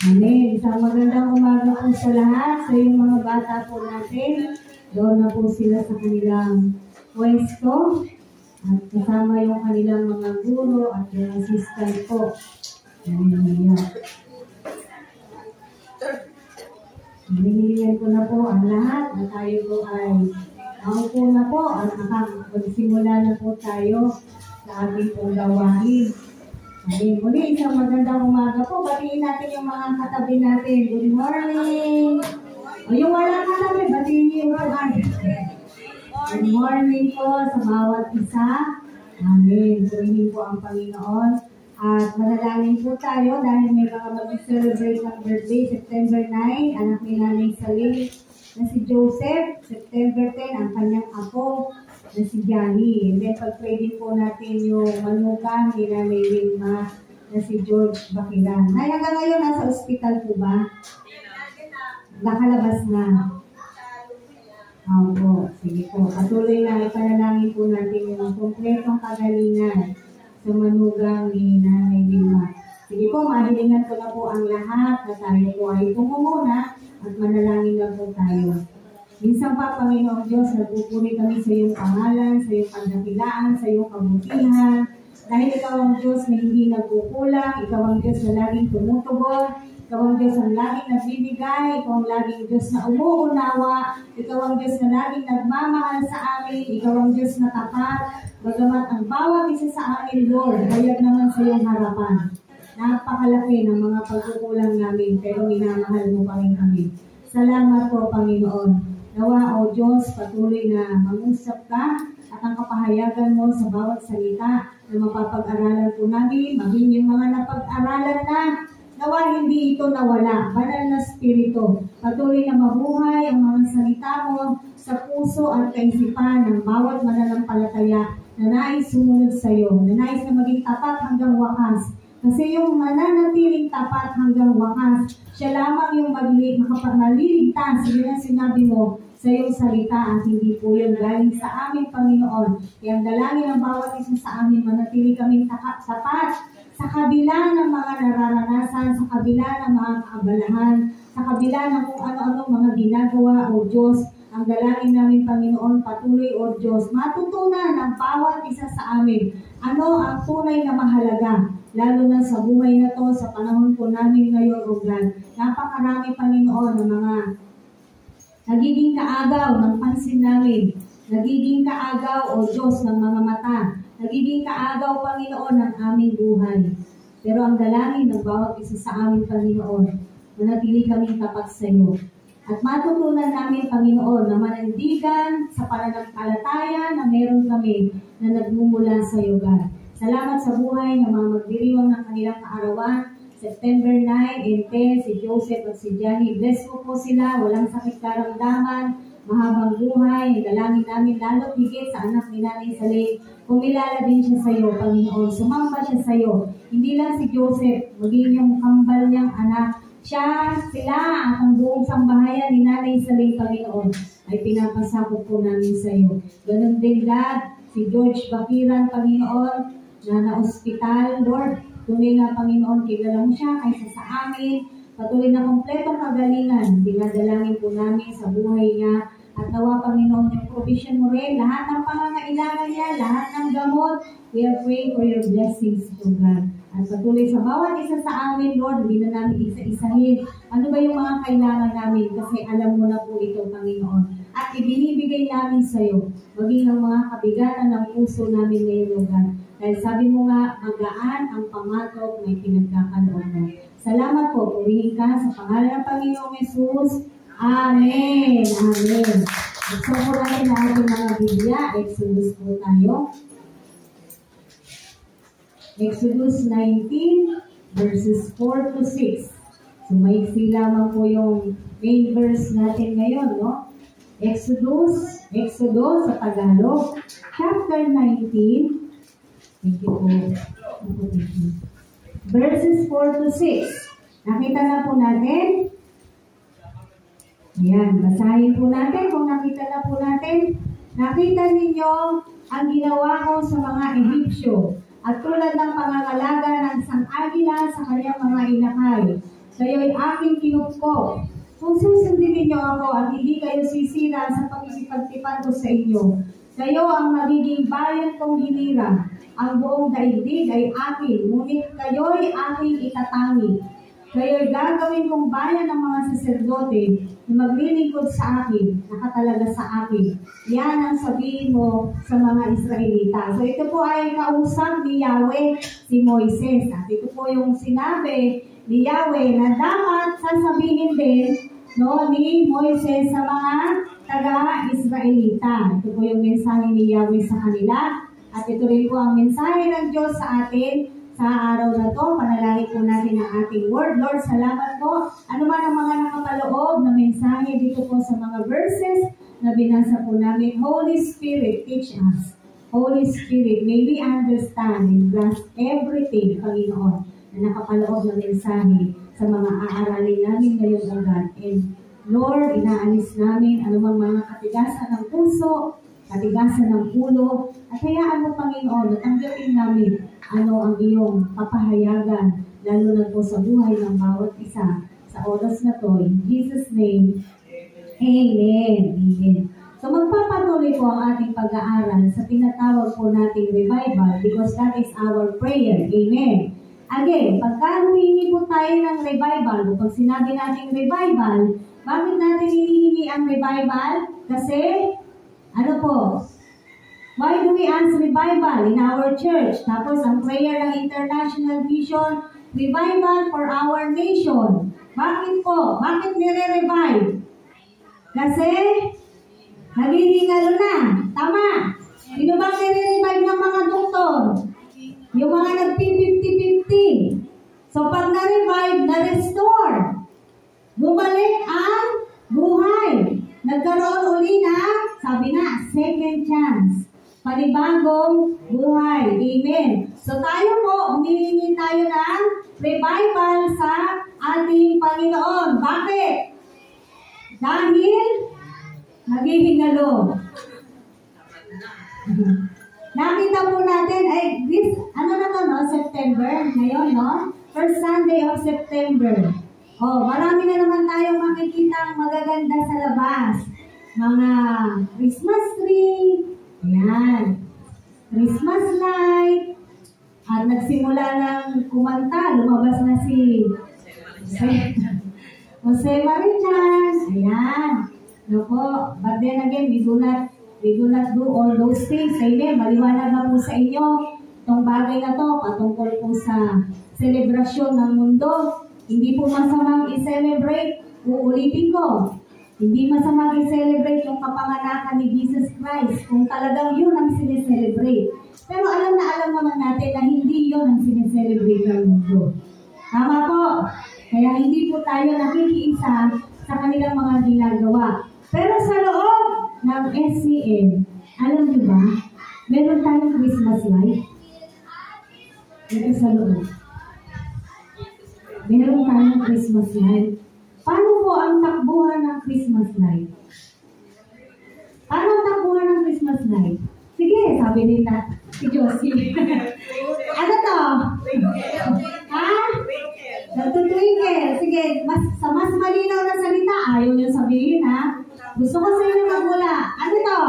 Amen. Isang magandang umaga po sa lahat. Sa yung mga bata po natin, doon na po sila sa kanilang pwesto. At kasama yung kanilang mga guro at yung assistant po. Amen. Hinihilihan ko na po ang lahat na tayo po ay maupo na po at magsimula na po tayo sa ating pong gawain. Ay, muli, isang magandang umaga po. Batiin natin yung mga katabi natin. Good morning! O yung wala katabi, batiin niyo yung katabi. Good morning po sa bawat isa. Amen. Purihin po ang Panginoon. At manalangin po tayo dahil may mga mag-celebrate ng birthday, September 9, anak ni Nanay Saling na si Joseph, September 10, ang kanyang apo na si Johnny. And then pag-pray din po natin yung manugang ni Nanay Wilma na si George Bakiran. Ay, hanggang ngayon nasa ospital po ba? Nakalabas na. Opo, sige po. Patuloy na ipanalangin po natin yung kompletong kagalingan sa manugang ni Nanay Wilma. Sige po, mahilingan ko na po ang lahat na tayo po ay tumumuna at manalangin na po tayo. Minsan pa, Panginoong Diyos, nagpupuri kami sa iyong pangalan, sa iyong kandakilaan, sa iyong kabutihan. Dahil ikaw ang Diyos na hindi nagkukulang, ikaw ang Diyos na laging tumutugon, ikaw ang Diyos ang laging nagbibigay, ikaw ang laging Diyos na umuunawa, ikaw ang Diyos na laging nagmamahal sa amin, ikaw ang Diyos na tapat, bagamat ang bawat isa sa amin, Lord, hayag naman sa iyong harapan. Napakalaki ng mga pagkukulang namin, pero minamahal mo pa rin kami. Salamat po, Panginoon. Nawa, O Diyos, patuloy na mangusap ka at ang kapahayagan mo sa bawat salita na mapapag-aralan po namin, maging yung mga napag-aralan na, nawa hindi ito nawala. Banal na Espiritu, patuloy na mabuhay ang mga salita mo sa puso at kaisipan ng bawat mananampalataya na nais sumunod sa iyo, na nais na maging tapat hanggang wakas. Kasi yung mananatiling tapat hanggang wakas, siya lamang yung makapagmaliligtas. Yun ang sinabi mo sa iyong salita at hindi po yun galing sa aming Panginoon. Kaya ang dalangin ng bawat isa sa amin, manatili kaming tapat sa kabila ng mga nararanasan, sa kabila ng mga kaabalahan, sa kabila ng kung ano-ano mga ginagawa, O Diyos. Ang dalangin namin, Panginoon, patuloy, O Diyos, matutunan ng bawat isa sa amin ano ang tunay na mahalaga, lalo na sa buhay na to, sa panahon po namin ngayon, O God. Napakarami, Panginoon, ng mga nagiging kaagaw ng pansin namin, nagiging kaagaw, O Diyos, ng mga mata, nagiging kaagaw, Panginoon, ng aming buhay. Pero ang dalangin ng bawat isa sa amin, Panginoon, manatili kaming tapat sa iyo. At matutunan namin, Panginoon, na manandigan sa pananampalataya na meron kami na nagmumula sa iyo, God. Salamat sa buhay ng mga magdiriwang ng kanilang kaarawan. September 9 and 10, si Joseph at si Johnny. Bless mo po sila, walang sakit karamdaman, mahabang buhay. Dalangin namin lalo higit sa anak ni Nanay Saling. Kumilala din siya sa iyo, Panginoon. Sumamba siya sa iyo. Hindi lang si Joseph, maging yung kambal niyang anak. Sila at ang buong sambahayan ni Nanay Saling, Panginoon, ay pinapasakop po namin sa iyo. Ganun din, God, si George Bakiran, Panginoon, na na-hospital, Lord. Tunay nga, Panginoon, kilala mo siya kaysa sa amin. Patuloy na kompletong kagalingan. Dinadalangin po namin sa buhay niya. At nawa, Panginoon, yung provision mo rin. Lahat ng pangangailangan niya, lahat ng gamot, we are praying for your blessings, to God. At patuloy sa bawat isa sa amin, Lord, hindi na namin isa-isahin. Ano ba yung mga kailangan namin? Kasi alam mo na po ito, Panginoon. At ibinibigay namin sa iyo, maging ang mga kabigatan ng puso namin ngayon, Lord. Dahil sabi mo nga, magaan ang pamatok na pinagkakaloon mo. Salamat po, purihin ka sa pangalan ng Panginoong Jesus. Amen. Amen. Magsoko natin na ating mga Biblia. Exodus po tayo. Exodus 19, verses 4 to 6. So, maiksi lamang po yung main verse natin ngayon, no? Exodus sa Tagalog, chapter 19. Thank you po. Verses 4 to 6. Nakita na po natin? Ayan, basahin po natin kung nakita na po natin. Nakita ninyo ang ginawa ko sa mga Ehipsyo. At tulad ng pangangalaga ng agila sa kanyang mga inakay. Kayo'y aking kinupko. Kung susundin ninyo ako at hindi kayo sisira sa pakikipagtipan ko sa inyo, kayo ang magiging bayan kong hinirang. Ang buong daigdig ay akin, ngunit kayo'y aking itatangi. Kayo'y gagawin kong bayan ng mga saserdote na maglilingkod sa akin, nakatalaga sa akin. Yan ang sabihin mo sa mga Israelita. So ito po ay kausap ni Yahweh si Moises. At ito po yung sinabi ni Yahweh na dapat sasabihin din ni Moises sa mga taga-Israelita. Ito po yung mensahe ni Yahweh sa kanila. At ito rin po ang mensahe ng Diyos sa atin sa araw na to. Panalangin po natin ang ating word. Lord, salamat po. Ano man ang mga nakapaloob na mensahe dito po sa mga verses na binasa po namin. Holy Spirit, teach us. Holy Spirit, may we understand and grasp everything, Panginoon, na nakapaloob na mensahe sa mga aaralin namin ngayon, O God. And Lord, inaalis namin anumang mga katigasan ng puso, katigasan ng ulo, at hayaan mo, Panginoon, na tanggapin namin ano ang iyong papahayagan, lalo na po sa buhay ng bawat isa sa oras na to. In Jesus' name, Amen. Amen. So magpapatuloy po ang ating pag-aaral sa tinatawag po nating revival because that is our prayer. Amen. Again, pagka humingi po tayo ng revival, o pag sinabi nating revival, bakit natin hinihingi ang revival? Kasi, ano po? Why do we ask revival in our church? Tapos, ang prayer ng International Vision, revival for our nation. Bakit po? Bakit nire-revive? Kasi, nagigingalo na. Tama. Sino ba nire-revive ng mga doktor? Yung mga nag-50-50. So, pag na-revive, na-restore. Bumalik ang buhay. Nagkaroon uli na, sabi na, second chance. Panibagong buhay. Amen. So, tayo po, humihingi tayo ng revival sa ating Panginoon. Bakit? Dahil naghihingalo. Nakita po natin, September, ngayon, no? First Sunday of September. Marami na naman tayong makikita magaganda sa labas. Mga Christmas tree, ayan, Christmas light, at nagsimula ng kumanta, lumabas na si Jose Marichan, ayan. No po, but then again, we do not do all those things. Amen. Maliwanag na po sa inyo itong bagay na to patungkol po sa selebrasyon ng mundo. Hindi po masamang i-celebrate. Uulitin ko. Hindi masamang i-celebrate yung kapanganakan ni Jesus Christ kung talagang yun ang sineselebrate. Pero alam naman natin na hindi yun ang sineselebrate ng mundo. Tama po. Kaya hindi po tayo nakikiisa sa kanilang mga ginagawa. Pero sa loob ng SCM, alam niyo ba, meron tayong Christmas light. Ito sa loob. Meron tayong Christmas light. Paano po ang takbuhan ng Christmas light? Paano ang takbuhan ng Christmas light? Sige, sabi nila si Josie. Ano to? Ha? Nagtutwinkle. Sige, sa mas malinaw na salita, ayaw niyo sabihin, ha? Gusto ko sa inyo magmula. Ano to?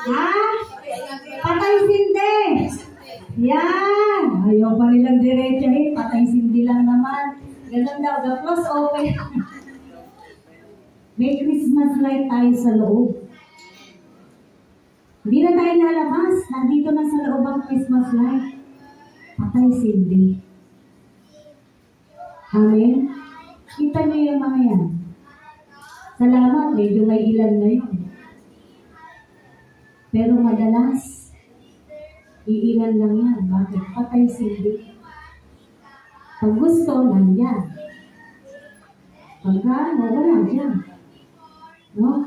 Ha? Patay sindi. Yan. Ayaw pa nilang diretsahin. Patay sindi lang naman. Ganun daw. The close open. May Christmas light tayo sa loob. Hindi na tayo lalabas. Nandito na sa loob ang Christmas light. Patay sindi. Amen? Kita niyo yung mga yan. Salamat, medyo may ilan na yun. Pero madalas, iilan lang yan. Bakit? Patay sindi. Pag gusto, nandyan. Pagka, wala dyan. No?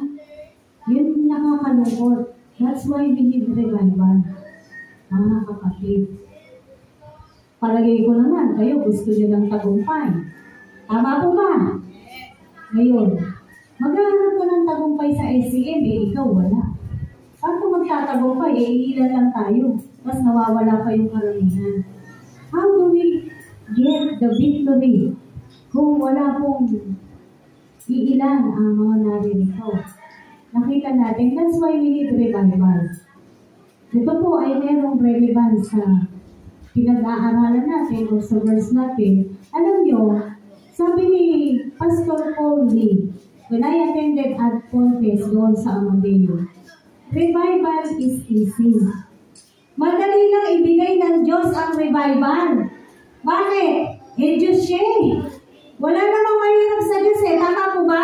Yun nakakalungkot. That's why we need revival. Mga kapatid. Palagay ko naman, kayo gusto nyo ng tagumpay. Tama po ba? Ngayon, maghahanap ko ng tagumpay sa SCM, ikaw wala. Paano magtatagumpay? Iilan lang tayo. Tapos nawawala pa yung karamihan. How do we the victory kung wala pong iilan ang mga naririto. Nakita natin, that's why we need revival. Ito po ay merong relevance sa pinag-aaralan natin o sa verse natin. Alam nyo, sabi ni Pastor Paul Lee, when I attended Ad Pontes doon sa Amadeo, revival is easy. Madali lang ibigay ng Diyos ang revival. Bakit? Diyos siya. Wala namang mahirap sa Diyos tama po ba?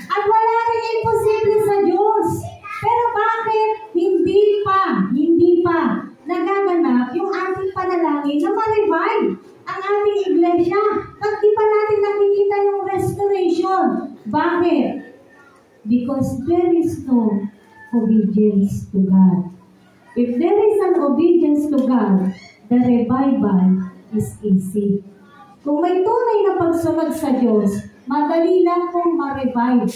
At wala rin imposible sa Diyos. Pero bakit hindi pa nagaganap yung ating panalangin na ma-revive ang ating iglesia? At di pa natin nakikita yung restoration. Bakit? Because there is no obedience to God. If there is an obedience to God, the revival is easy. Kung may tunay na pagsunod sa Diyos, madali lang pong ma-revive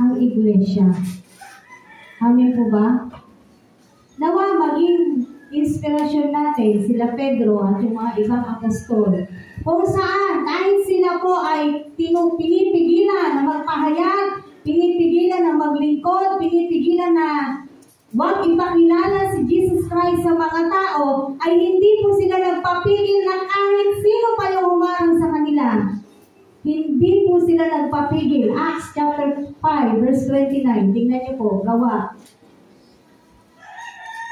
ang iglesia. Amin po ba? Nawa maging inspirasyon natin sila Pedro at yung mga ibang apostol. Kung saan, kahit sila po ay pinipigilan na magpahayag, pinipigilan na maglingkod, pinipigilan na huwag ipakilala si Jesus Christ sa mga tao, ay hindi po sila nagpapigil na kahit sino pa yung humarang sa kanila. Hindi po sila nagpapigil. Acts chapter 5, verse 29. Tingnan niyo po, Gawa.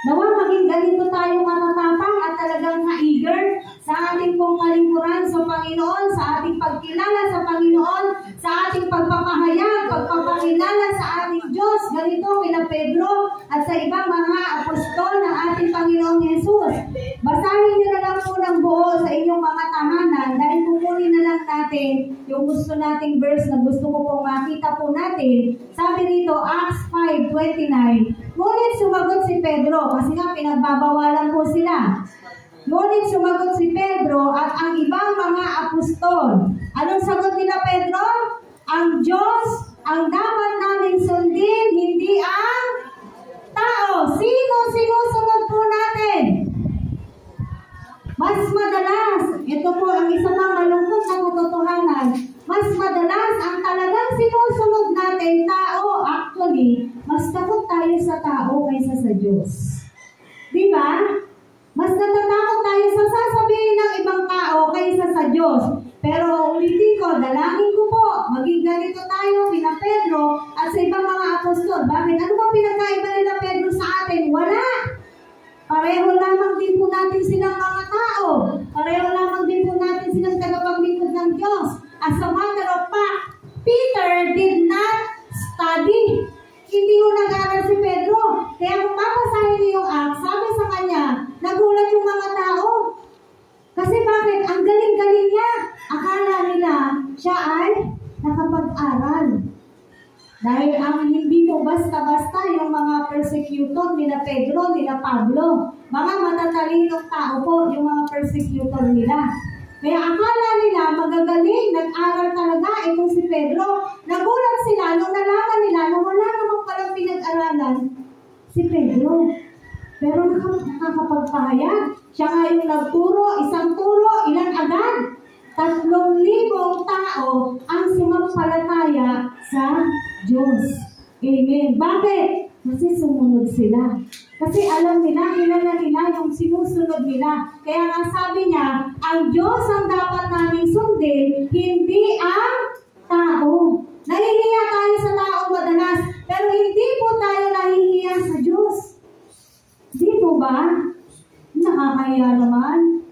Nawa maging ganito tayo katatapang at talagang ka-eager sa ating pong kalingkuran sa Panginoon, sa ating pagkilala sa Panginoon, sa ating pagpapahayag, pagpapakilala sa ating Diyos. Ganito kina Pedro at sa ibang mga apostol ng ating Panginoong Jesus. Basahin niyo na lang po ng buo sa inyong mga tahanan dahil kukunin na lang natin yung gusto nating verse na gusto ko pong makita po natin. Sabi rito, Acts 5:29. Ngunit sumagot si Pedro, kasi nga pinagbabawalan po sila. Ngunit sumagot si Pedro at ang ibang mga apostol. Anong sagot nila Pedro? Ang Diyos ang dapat naming sundin, hindi ang tao. Sino sinusunod po natin? Mas madalas, ito po ang isa pang malungkot na katotohanan, mas madalas ang talagang sinusunod natin tao. Actually, mas takot tayo sa tao kaysa sa Diyos. Di ba? Mas natatakot tayo sa sasabihin ng ibang tao kaysa sa Diyos. Pero ulitin ko, dalangin ko po, maging ganito tayo, pina Pedro at sa ibang mga apostol. Bakit? Ano ba pinagkaiba nila Pedro sa atin? Wala! Pareho lamang din po natin silang mga tao. Pareho lamang din po natin silang tagapaglingkod ng Diyos. As a matter of fact, Peter did not study. Hindi ko nag-aaral si Pedro. Kaya kung papasahin niyo yung Acts, sabi sa kanya, nagulat yung mga tao. Kasi bakit? Ang galing-galing niya. Akala nila siya ay nakapag-aral. Dahil ang hindi mo basta-basta yung mga persecutor nila Pedro, nila Pablo. Mga matatalinong tao po yung mga persecutor nila. Kaya akala nila magagaling, nag-aral talaga itong si Pedro. Nagulat sila nung nalaman nila na wala namang palang pinag-aralan si Pedro. Pero nakakapagpahayag. Siya nga yung nagturo, isang turo, ilan agad? 3,000 tao ang sumampalataya sa Diyos. Amen. Bakit? Kasi sumunod sila. Kasi alam nila, kilala nila yung sinusunod nila. Kaya nga sabi niya, ang Diyos ang dapat naming sundin, hindi ang tao. Nahihiya tayo sa tao madalas, pero hindi po tayo nahihiya sa Diyos. Di po ba? Nakakahiya naman.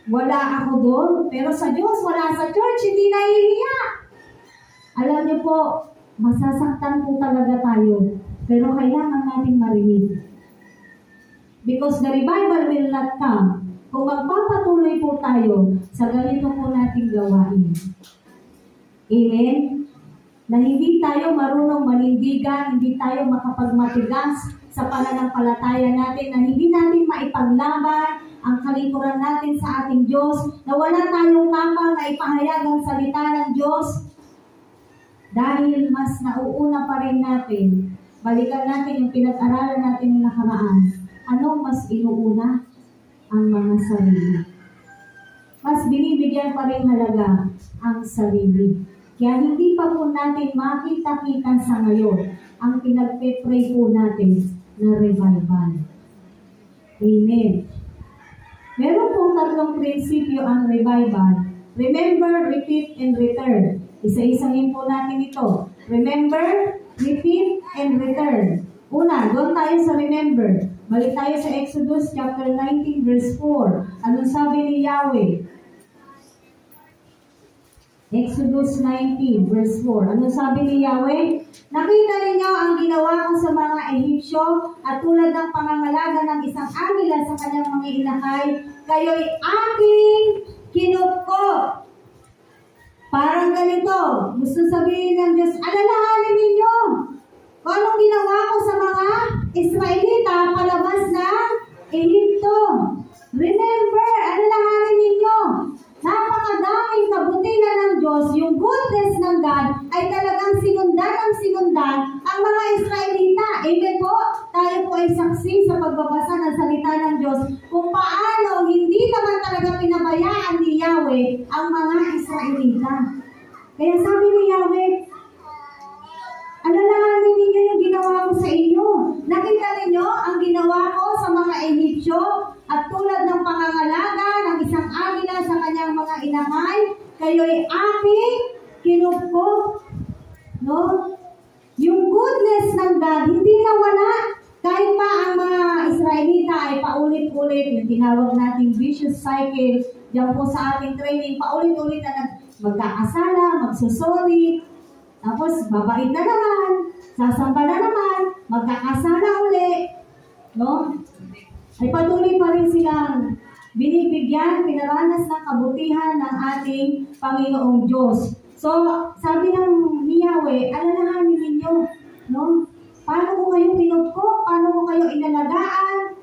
Wala ako doon, pero sa Diyos, wala sa church, hindi nahihiya. Alam niyo po, masasaktan po talaga tayo, pero kailangan natin marinig. Because the revival will not come kung magpapatuloy po tayo sa ganito po nating gawain. Amen? Na hindi tayo marunong manindigan, hindi tayo makapagmatigas sa pananampalataya natin, na hindi natin maipaglaban ang kalikuran natin sa ating Diyos, na wala tayong kapal na ipahayag ang salita ng Diyos. Dahil mas nauuna pa rin natin, balikan natin yung pinag-aralan natin ng nakaraan. Ano mas inuuna? Ang mga sarili. mas binibigyan pa rin halaga ang sarili. Kaya hindi pa po natin makita-kita sa ngayon ang pinagpe-pray po natin na revival. Amen. Meron pong tatlong prinsipyo ang revival. Remember, repeat, and return. Isa-isahin po natin ito. Remember, repeat, and return. Una, doon tayo sa remember. Balik tayo sa Exodus chapter 19 verse 4. Anong sabi ni Yahweh? Exodus 19 verse 4. Anong sabi ni Yahweh? Nakita ninyo ang ginawa ko sa mga Ehipsyo at tulad ng pangangalaga ng isang agila sa kanyang mga inahay, kayo'y aking kinupkop. Parang ganito. Gusto sabihin ng Diyos, alalahanin ninyo kung anong ginawa ko sa mga Israelita palabas ng Ehipto. Remember, alalahanin ninyo, napakadaming kabutihan ng Diyos, yung goodness ng God ay talagang sinundan ang mga Israelita. Amen po? Tayo po ay saksi sa pagbabasa ng salita ng Diyos kung paano hindi naman talaga pinabayaan ni Yahweh ang mga Israelita. Kaya sabi ni Yahweh, alalahanin ninyo yung ginawa ko sa inyo. Nakita ninyo ang ginawa ko sa mga Ehipsyo at tulad ng pangangalaga ng isang agila sa kanyang mga inahay, kayo'y aking kinupkop. No? Yung goodness ng God, hindi nawala. Kahit pa ang mga Israelita ay paulit-ulit, yung tinawag nating vicious cycle, diyan po sa ating training, paulit-ulit na magkakasala, magsusori, tapos babait na naman, sasamba na naman, magkakasala uli, no? Ay patuloy pa rin silang binibigyan, pinaranas ng kabutihan ng ating Panginoong Diyos. So, sabi ng Yahweh, alalahanin ninyo, no? Paano ko kayo pinupkop? Paano ko kayo inalagaan?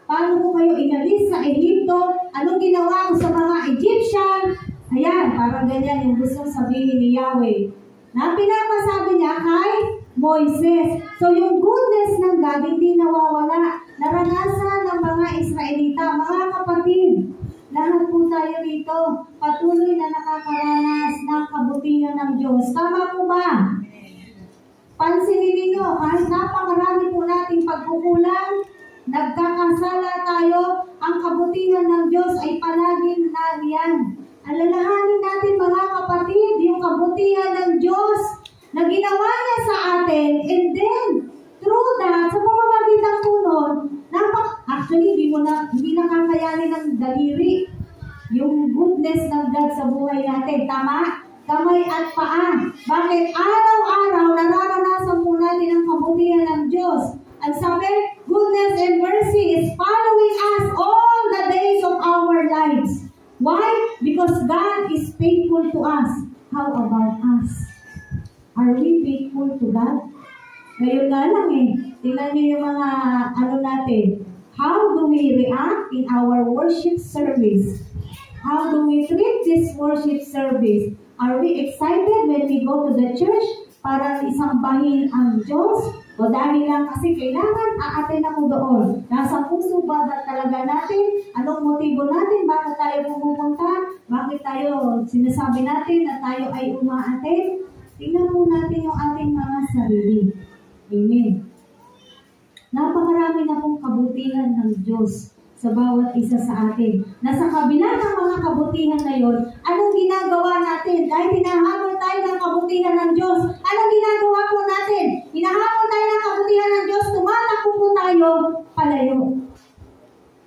Paano ko kayo inalis sa Ehipto? Anong ginawa ko sa mga Egyptian? Ayan, parang ganyan yung gusto sabihin ni Yahweh. Na pinapasabi niya kay Moises. So yung goodness ng God hindi nawawala. Naranasan ng mga Israelita, mga kapatid. Lahat po tayo dito, patuloy na nakakaranas ng kabutihan ng Diyos. Tama po ba? Pansinin ninyo, kahit napakarami po nating pagkukulang, nagkakasala tayo, ang kabutihan ng Diyos ay palaging nariyan. Alalahanin natin mga kapatid, yung kabutihan ng Diyos na ginawa niya sa atin, and then, through that, sa pamamagitan po nun, actually, hindi nakakayanin ng daliri yung goodness ng God sa buhay natin. Tama? Kamay at paa. Bakit? Araw-araw, nararanasan po natin ang kabutihan ng Diyos. Ang sabi, goodness and mercy is following us all the days of our lives. Why? Because God is faithful to us. How about us? Are we faithful to God? Ngayon nga lang tingnan niyo yung mga natin. How do we react in our worship service? How do we treat this worship service? Are we excited when we go to the church para isambahin ang Diyos? O dahil lang kasi kailangan aaten ako doon. Nasa puso ba talaga natin? Anong motibo natin? Bakit tayo pumupunta? Bakit tayo sinasabi natin na tayo ay umaaten? Tingnan po natin yung ating mga sarili. Amen. Napakarami na pong kabutihan ng Diyos sa bawat isa sa atin. Nasa kabila ng mga kabutihan na yon, anong ginagawa natin? Dahil hinahabol tayo ng kabutihan ng Diyos, anong ginagawa po natin? Hinahabol tayo ng kabutihan ng Diyos, tumatakbo po tayo palayo.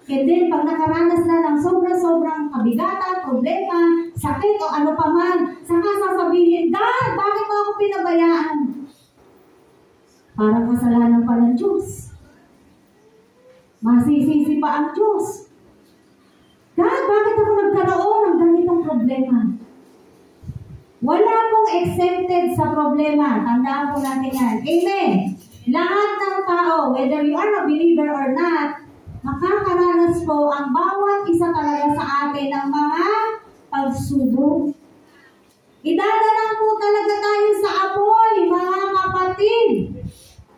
And then, pag nakaranas na ng sobrang kabigatan, problema, sakit o ano pa man, saka sasabihin, God, bakit mo ako pinabayaan? Parang kasalanan pa ng Diyos. Masisisi pa ang Diyos. God, bakit ako nagkaroon ng ganitong problema? Wala pong exempted sa problema. Tandaan po natin yan. Amen. Lahat ng tao, whether you are a believer or not, makakaranas po ang bawat isa talaga sa atin ng mga pagsubok. Idadala po talaga tayo sa apoy, mga kapatid.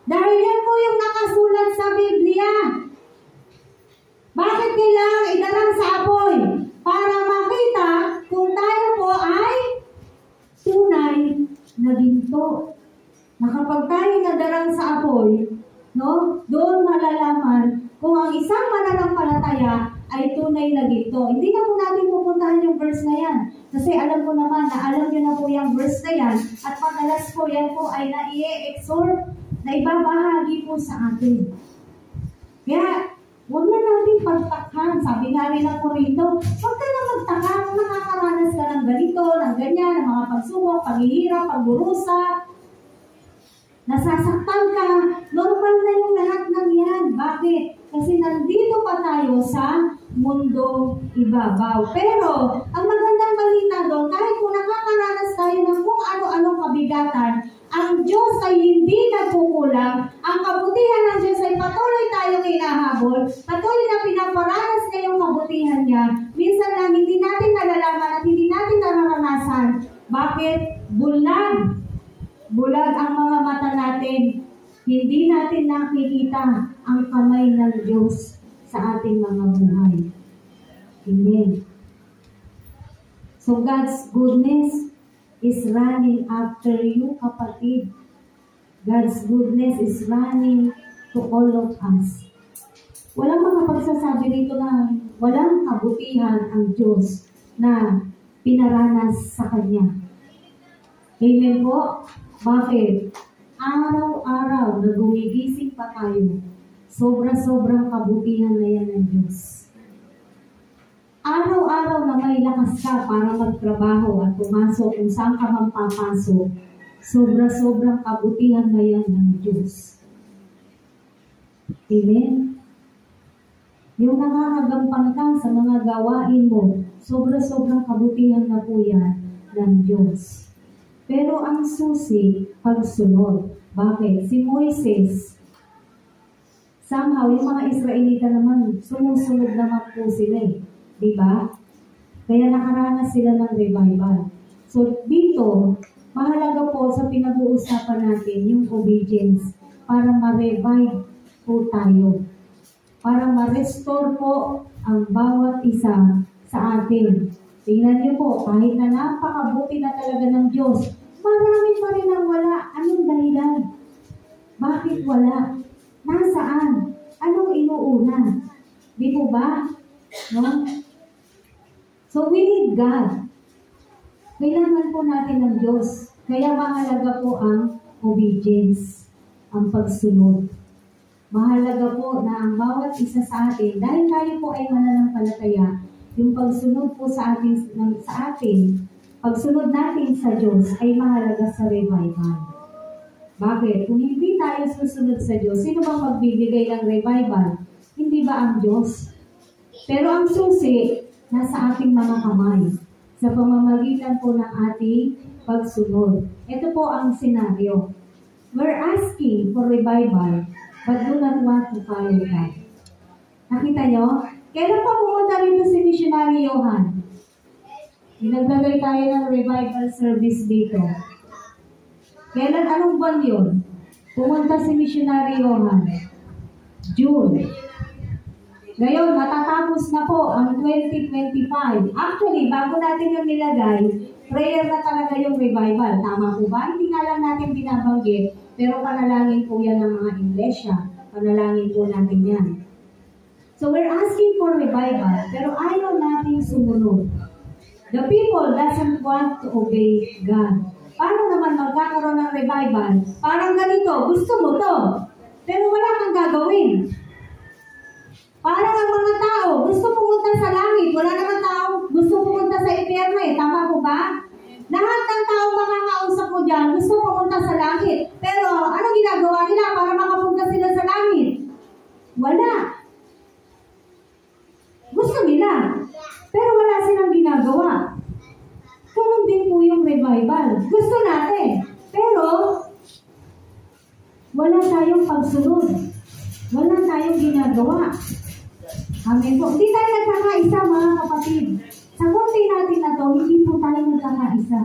Dahil yan po yung nakasulat sa Biblia. Bakit kailangan idalang sa apoy? Para makita sa apoy, no? Doon malalaman kung ang isang mananampalataya ay tunay na ginto. Hindi na po natin pupuntahan yung verse na yan. Kasi alam ko naman na alam nyo na po yung verse na yan at madalas po yan po ay na-i-exhort na ibabahagi po sa atin. Kaya, huwag na natin pagtakhan. Sabi nga rin ng Korinto, huwag ka na magtaka kung nakakaranas ka ng ganito, ng ganyan, ng mga pagsubok, paghihirap, pagdurusa, nasasaktan ka. Normal na yung lahat ng yan. Bakit? Kasi nandito pa tayo sa mundong ibabaw. Pero, ang magandang balita doon, kahit kung nakakaranas tayo ng kung ano-anong kabigatan, ang Diyos ay hindi nagkukulang. Ang kabutihan ng Diyos ay patuloy tayong hinahabol. Patuloy na pinaparanas niya yung kabutihan niya. Minsan lang hindi natin nalalaman at hindi natin nararanasan. Bakit? Bulag. Bulag ang mga mata natin. Hindi natin nakikita ang kamay ng Diyos sa ating mga buhay. Amen. So God's goodness is running after you, kapatid. God's goodness is running to all of us. Walang makapagsasabi dito na walang kabutihan ang Diyos na pinaranas sa Kanya. Amen po? Bakit? Araw-araw na gumigising pa tayo, sobra-sobrang kabutihan na yan ng Diyos. Araw-araw na may lakas ka para magtrabaho at pumasok kung saan ka man papasok, sobra-sobrang kabutihan na yan ng Diyos. Amen? Yung nakakagampang ka sa mga gawain mo, sobra-sobrang kabutihan na po yan ng Diyos. Pero ang susi, pagsunod. Bakit? Si Moises, somehow, yung mga Israelita naman, sumusunod naman po sila eh. Diba? Kaya nakaranas sila ng revival. So, dito, mahalaga po sa pinag-uusapan natin yung obedience para ma-revive po tayo. Para ma-restore po ang bawat isa sa atin. Tingnan niyo po, kahit na napakabuti na talaga ng Diyos, marami pa rin ang wala. Anong dahilan? Bakit wala? Nasaan? Anong inuuna? Di po ba? No? So we need God. Kailangan po natin ng Diyos. Kaya mahalaga po ang obedience, ang pagsunod. Mahalaga po na ang bawat isa sa atin, dahil tayo po ay mananampalataya, yung pagsunod po sa atin, pagsunod natin sa Diyos ay mahalaga sa revival. Bakit? Kung hindi tayo susunod sa Diyos, sino bang magbibigay ng revival? Hindi ba ang Diyos? Pero ang susi, nasa ating mga kamay, sa pamamagitan po ng ating pagsunod. Ito po ang senaryo. We're asking for revival, but do not want to follow God. Nakita nyo? Kailan pa pumunta rito si Missionary Johan? Naglagay tayo ng revival service dito. Kailan, anong buwan yun? Pumunta si Missionary Johan. June. Ngayon, matatapos na po ang 2025. Actually, bago natin yung nilagay, prayer na talaga yung revival. Tama po ba? Hindi nga lang natin binabanggit, pero panalangin po yan ng mga iglesia. Panalangin po natin yan. So we're asking for revival, pero ayaw natin sumunod. The people doesn't want to obey God. Paano naman magkakaroon ng revival? Parang ganito, gusto mo to, pero wala kang gagawin. Parang ang mga tao, gusto pumunta sa langit, wala naman tao gusto pumunta sa impyerno eh. Tama po ba? Lahat ng tao makakausap mo dyan, gusto pumunta sa langit. Pero ano ginagawa nila para makapunta sila sa langit? Wala. Gusto nila. Pero wala silang ginagawa. Ganun din po yung revival. Gusto natin. Pero, wala tayong pagsunod. Wala tayong ginagawa. Amen po. Hindi tayo nagkakaisa, mga kapatid. Sa konti natin na to, hindi po tayo nagkakaisa.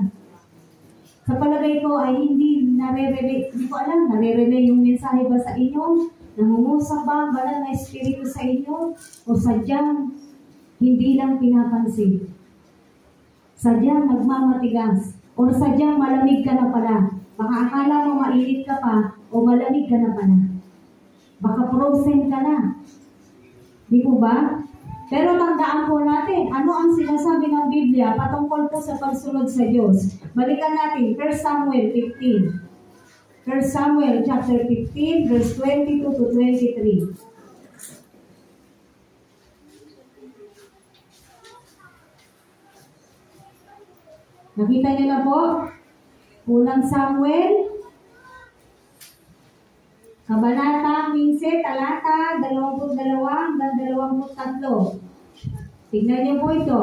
Sa palagay ko ay hindi nare-relay, hindi ko alam, nare-relay yung mensahe ba sa inyo? Nangungusap ba ang banal na espiritu sa inyo? O sadyang hindi lang pinapansin? Sadyang nagmamatigas? O sadyang malamig ka na pala? Baka akala mo mainit ka pa o malamig ka na pala. Baka frozen ka na. Di po ba? Pero tandaan po natin, ano ang sinasabi ng Biblia patungkol po sa pagsunod sa Diyos. Balikan natin, 1 Samuel 15. 1 Samuel chapter 15, verse 22 to 23. Nakita niyo na po? Unang Samuel, Kabanata 15, talata 22 hanggang 23. Tignan niyo po ito.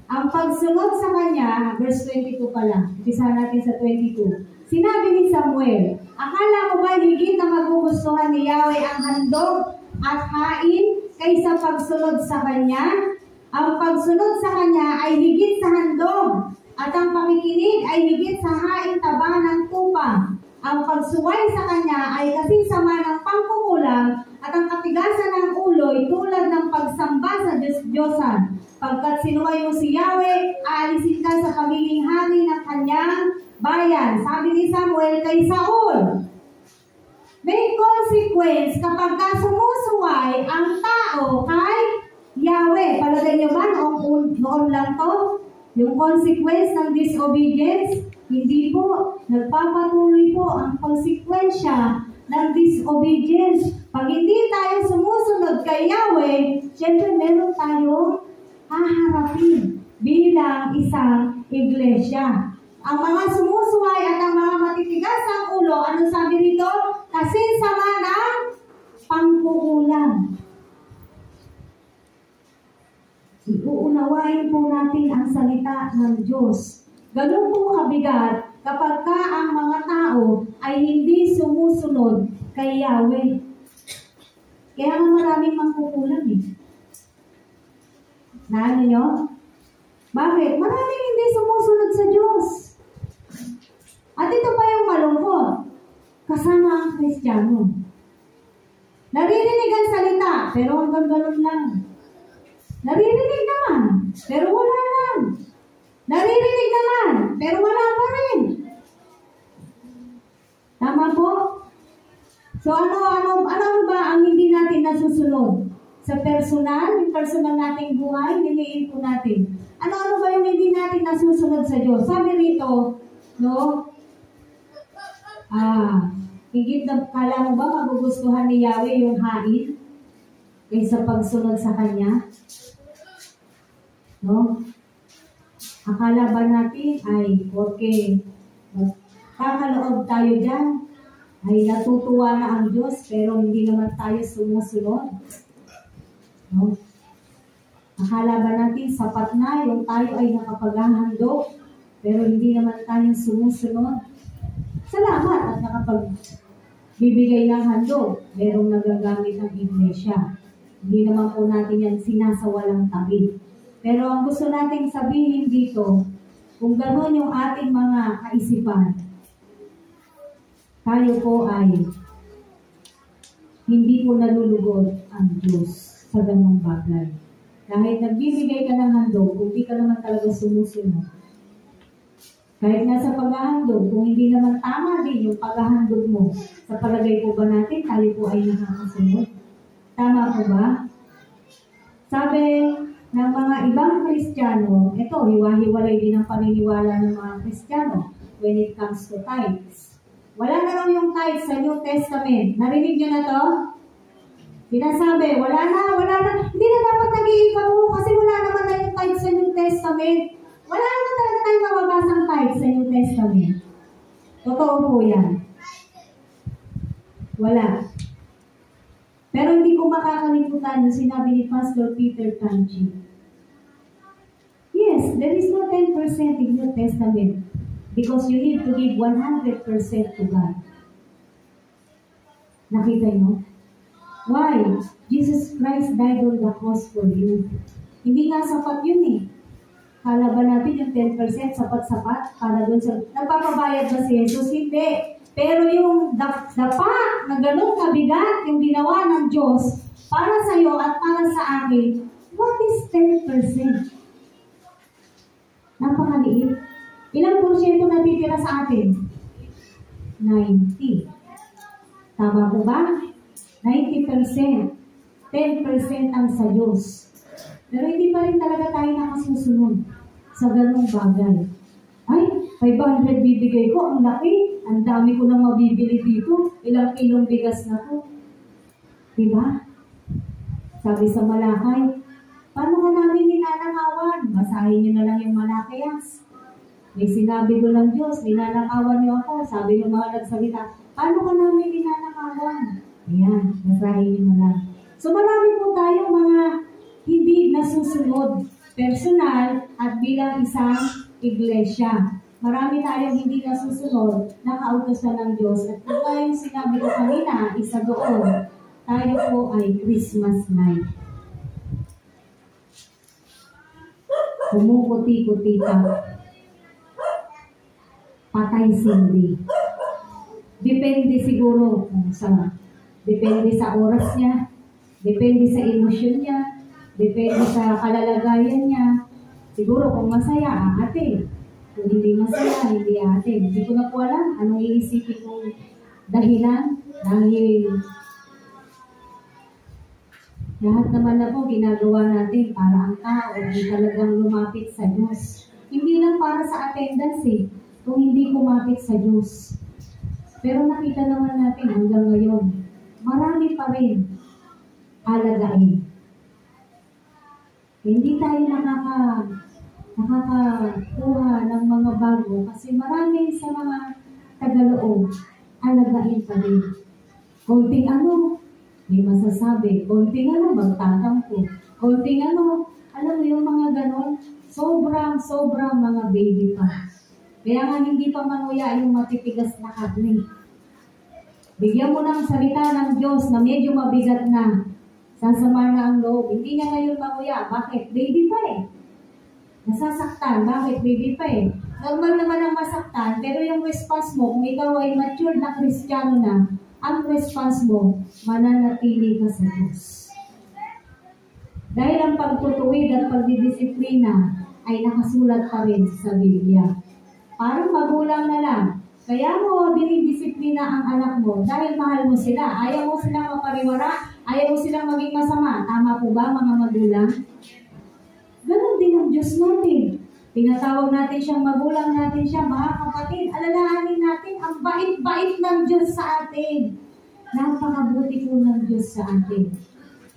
Ang pagsunod sa kanya, verse 22 pala. Umpisahan natin sa 22. Sinabi ni Samuel, akala mo ba higit na magugustuhan ni Yahweh ang handog at hain kaysa pagsunod sa kanya? Ang pagsunod sa kanya ay higit sa handog at ang pakikinig ay higit sa haing taba ng tupa. Ang pagsuway sa kanya ay kasing sama ng pangkukulang at ang katigasan ng ulo ay tulad ng pagsamba sa Diyos-Diyosan. Pagkat sinuway mo si Yahweh, aalisin ka sa pagiging hari ng kanyang bayan. Sabi ni Samuel kay Saul, may consequence kapag sumusuway ang tao kay Yahweh. Palagay niyo ba noon lang to? Yung consequence ng disobedience? Hindi po. Nagpapatuloy po ang konsekwensya ng disobedience. Pag hindi tayo sumusunod kay Yahweh, syempre meron tayo haharapin bilang isang iglesia. Ang mga sumusuway at ang mga matitigas ang ulo, ano sabi rito? Kasi sama ng pangkukulang. Uunawain po natin ang salita ng Diyos. Ganun po kabigat kapag ang mga tao ay hindi sumusunod kay Yahweh. Kaya nga maraming mangkukulang eh. Naano nyo? Bakit? Maraming hindi sumusunod sa Diyos. At ito pa yung malungkot. Kasama ang Kristiyano. Naririnig ang salita, pero hanggang ganun lang. Naririnig naman, pero wala lang. Naririnig naman, pero wala pa rin. Tama po? So ano ba ang hindi natin nasusunod? Sa personal, yung personal nating buhay, niliin po natin. Ano ba yung hindi natin nasusunod sa Diyos? Sabi rito, no? Higit na kala mo ba magugustuhan ni Yahweh yung hain kaysa pagsunod sa Kanya? No? Akala ba natin ay okay, kakaloob tayo dyan, ay natutuwa na ang Diyos, pero hindi naman tayo sumusunod? No? Akala ba natin sapat na yung tayo ay nakapaghahandog, pero hindi naman tayo sumusunod? Salamat at nakapagbibigay ng handog, merong nagagamit ng iglesia. Hindi naman po natin yan sinasawalang tabi. Pero ang gusto nating sabihin dito, kung gano'n yung ating mga kaisipan, tayo po ay hindi po nalulugod ang Diyos sa ganong bagay. Kahit nagbibigay ka ng handog, kung hindi ka naman talaga sumusunod. Kahit nasa paghahandog, kung hindi naman tama din yung paghahandog mo, sa palagay po ba natin, tayo po ay nakakasunod? Tama po ba? Sabi ng mga ibang Kristiyano, ito, hiwa-hiwalay din ang paniniwala ng mga Kristiyano when it comes to tithes. Wala na raw yung tithes sa New Testament. Narinig niyo na to? Sinasabi, wala na. Hindi na dapat nag-iipa mo kasi wala naman na yung tithes sa New Testament. Wala naman talaga tayong mababasang tithes sa New Testament. Totoo po yan. Wala. Pero hindi ko makakalimutan yung sinabi ni Pastor Peter Tanchi. Yes, there is no 10% in New Testament because you need to give 100% to God. Nakita nyo? Why? Jesus Christ died on the cross for you. Hindi nga sapat yun eh. Kala ba natin yung 10% sapat-sapat para doon sa... Nagpapabayad ba si Jesus? Hindi. Pero yung dapa na ganun kabigat yung ginawa ng Diyos para sa iyo at para sa akin, what is 10%? Napakaliit. Ilang porsyento natitira sa atin? 90. Tama po ba? 90%. 10% ang sa Diyos. Pero hindi pa rin talaga tayo nakasusunod sa ganung bagay. Ay, 500 bibigay ko, ang laki. Ang dami ko nang mabibili dito. Ilang kilong bigas na to. Diba? Sabi sa Malakay, paano ka namin ninanakawan? Basahin niyo na lang yung Malakayas. May sinabi doon ng Diyos, ninanakawan niyo ako. Sabi ng mga nagsalita, paano ka namin ninanakawan? Ayan, basahin niyo na lang. So marami po tayong mga hindi nasusunod personal at bilang isang iglesia. Marami tayong hindi nasusunod na kautosan ng Diyos. At kung tayong sinabi ko kanina, isa doon, tayo po ay Christmas night. Kumukuti-kuti ka. Patay sindi. Depende siguro kung sa depende sa oras niya, depende sa emosyon niya, depende sa kalalagayan niya. Siguro kung masaya, ate. Kung hindi masaya, hindi ate. Hindi ko na po alam anong iisipin kong dahilan. Dahil lahat naman na po ginagawa natin para ang tao ay talagang lumapit sa Diyos. Hindi lang para sa attendance kung hindi kumapit sa Diyos. Pero nakita naman natin hanggang ngayon, marami pa rin alagain. Hindi tayo nakakakuha ng mga bago kasi marami sa mga tagaloob, alagain pa rin. Konting may masasabi. Konting magtatampo. Konting alam mo yung mga ganon, sobrang mga baby pa. Kaya nga hindi pa manguya yung matitigas na karne. Bigyan mo ng salita ng Diyos na medyo mabigat na. Sasama na ang loob. Hindi niya ngayon manguya. Bakit? Baby pa Nasasaktan. Bakit? Baby pa Normal naman ang masaktan, pero yung response mo, kung ikaw ay mature na Kristiyano na, ang response mo, mananatili ka sa Diyos. Dahil ang pagtutuwid at pagdidisiplina ay nakasulat pa rin sa Biblia. Parang magulang na lang. Kaya mo dinidisiplina ang anak mo dahil mahal mo sila. Ayaw mo silang mapariwara, ayaw mo silang maging masama. Tama po ba mga magulang? Ganon din ang Diyos natin. Tinatawag natin siyang magulang natin siya, mga kapatid. Alalahanin natin ang bait-bait ng Diyos sa atin. Napakabuti po ng Diyos sa atin.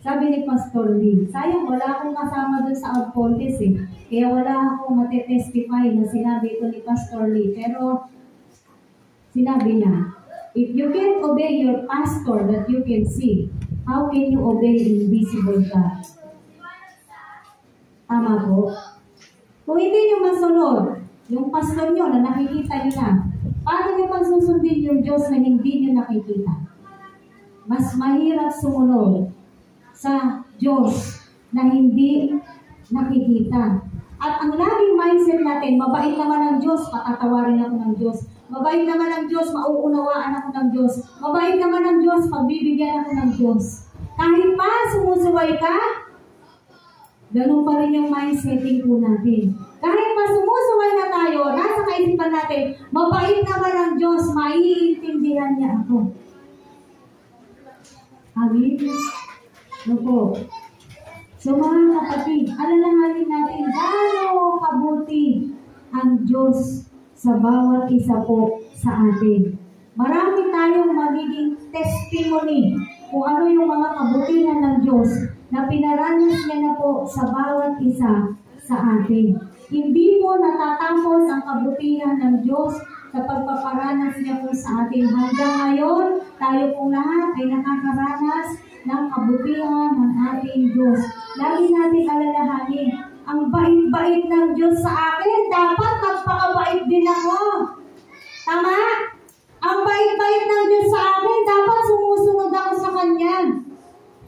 Sabi ni Pastor Lee, sayang wala akong kasama dun sa Outpontes Kaya wala akong matetestify na sinabi ito ni Pastor Lee. Pero sinabi niya, if you can't obey your pastor that you can see, how can you obey invisible God? Tama po. Kung hindi nyo masunod, yung pastor nyo na nakikita nyo na, paano nyo pagsusundin yung Diyos na hindi nyo nakikita? Mas mahirap sumunod sa Diyos na hindi nakikita. At ang laging mindset natin, mabait naman ang Diyos, patatawarin ako ng Diyos. Mabait naman ang Diyos, mauunawaan ako ng Diyos. Mabait naman ang Diyos, pagbibigyan ako ng Diyos. Kahit pa sumusuway ka, ganun pa rin yung mindsetting po natin. Kahit pa sumusuway na tayo, nasa kaisipan natin, mabait naman ang Diyos, maiintindihan niya ako. Amen? Ano po? So mga kapatid, alalahanin natin gaano kabuti ang Diyos sa bawat isa po sa atin. Marami tayong magiging testimony kung ano yung mga kabutihan ng Diyos na pinaranas niya na po sa bawat isa sa atin. Hindi po natatapos ang kabutihan ng Diyos sa pagpaparanas niya po sa atin. Hanggang ngayon, tayo pong lahat ay nakakaranas ng kabutihan ng ating Diyos. Lagi natin alalahanin, ang bait-bait ng Diyos sa akin, dapat magpakabait din ako. Tama? Ang bait-bait ng Diyos sa akin, dapat sumusunod ako sa Kanya.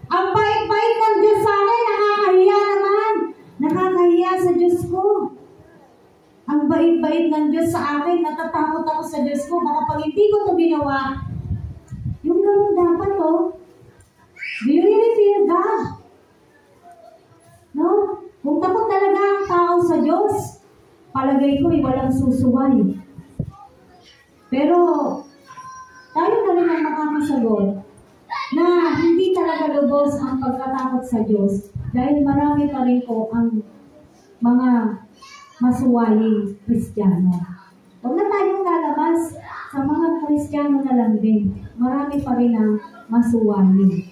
Ang bait-bait ng Diyos sa akin, nakakahiya naman. Nakakahiya sa Diyos ko. Ang bait-bait ng Diyos sa akin, natatakot ako sa Diyos ko. Baka pag hindi ko ito ginawa, yung ganun dapat do you really fear God? No? Kung takot talaga ang tao sa Diyos, palagay ko walang susuway. Pero, tayo na rin ang makakasagot na hindi talaga lubos ang pagkatakot sa Diyos dahil marami pa rin po ang mga masuwaling Kristiyano. Huwag na tayong lalabas sa mga Kristiyano na lang din. Marami pa rin ang masuwaling.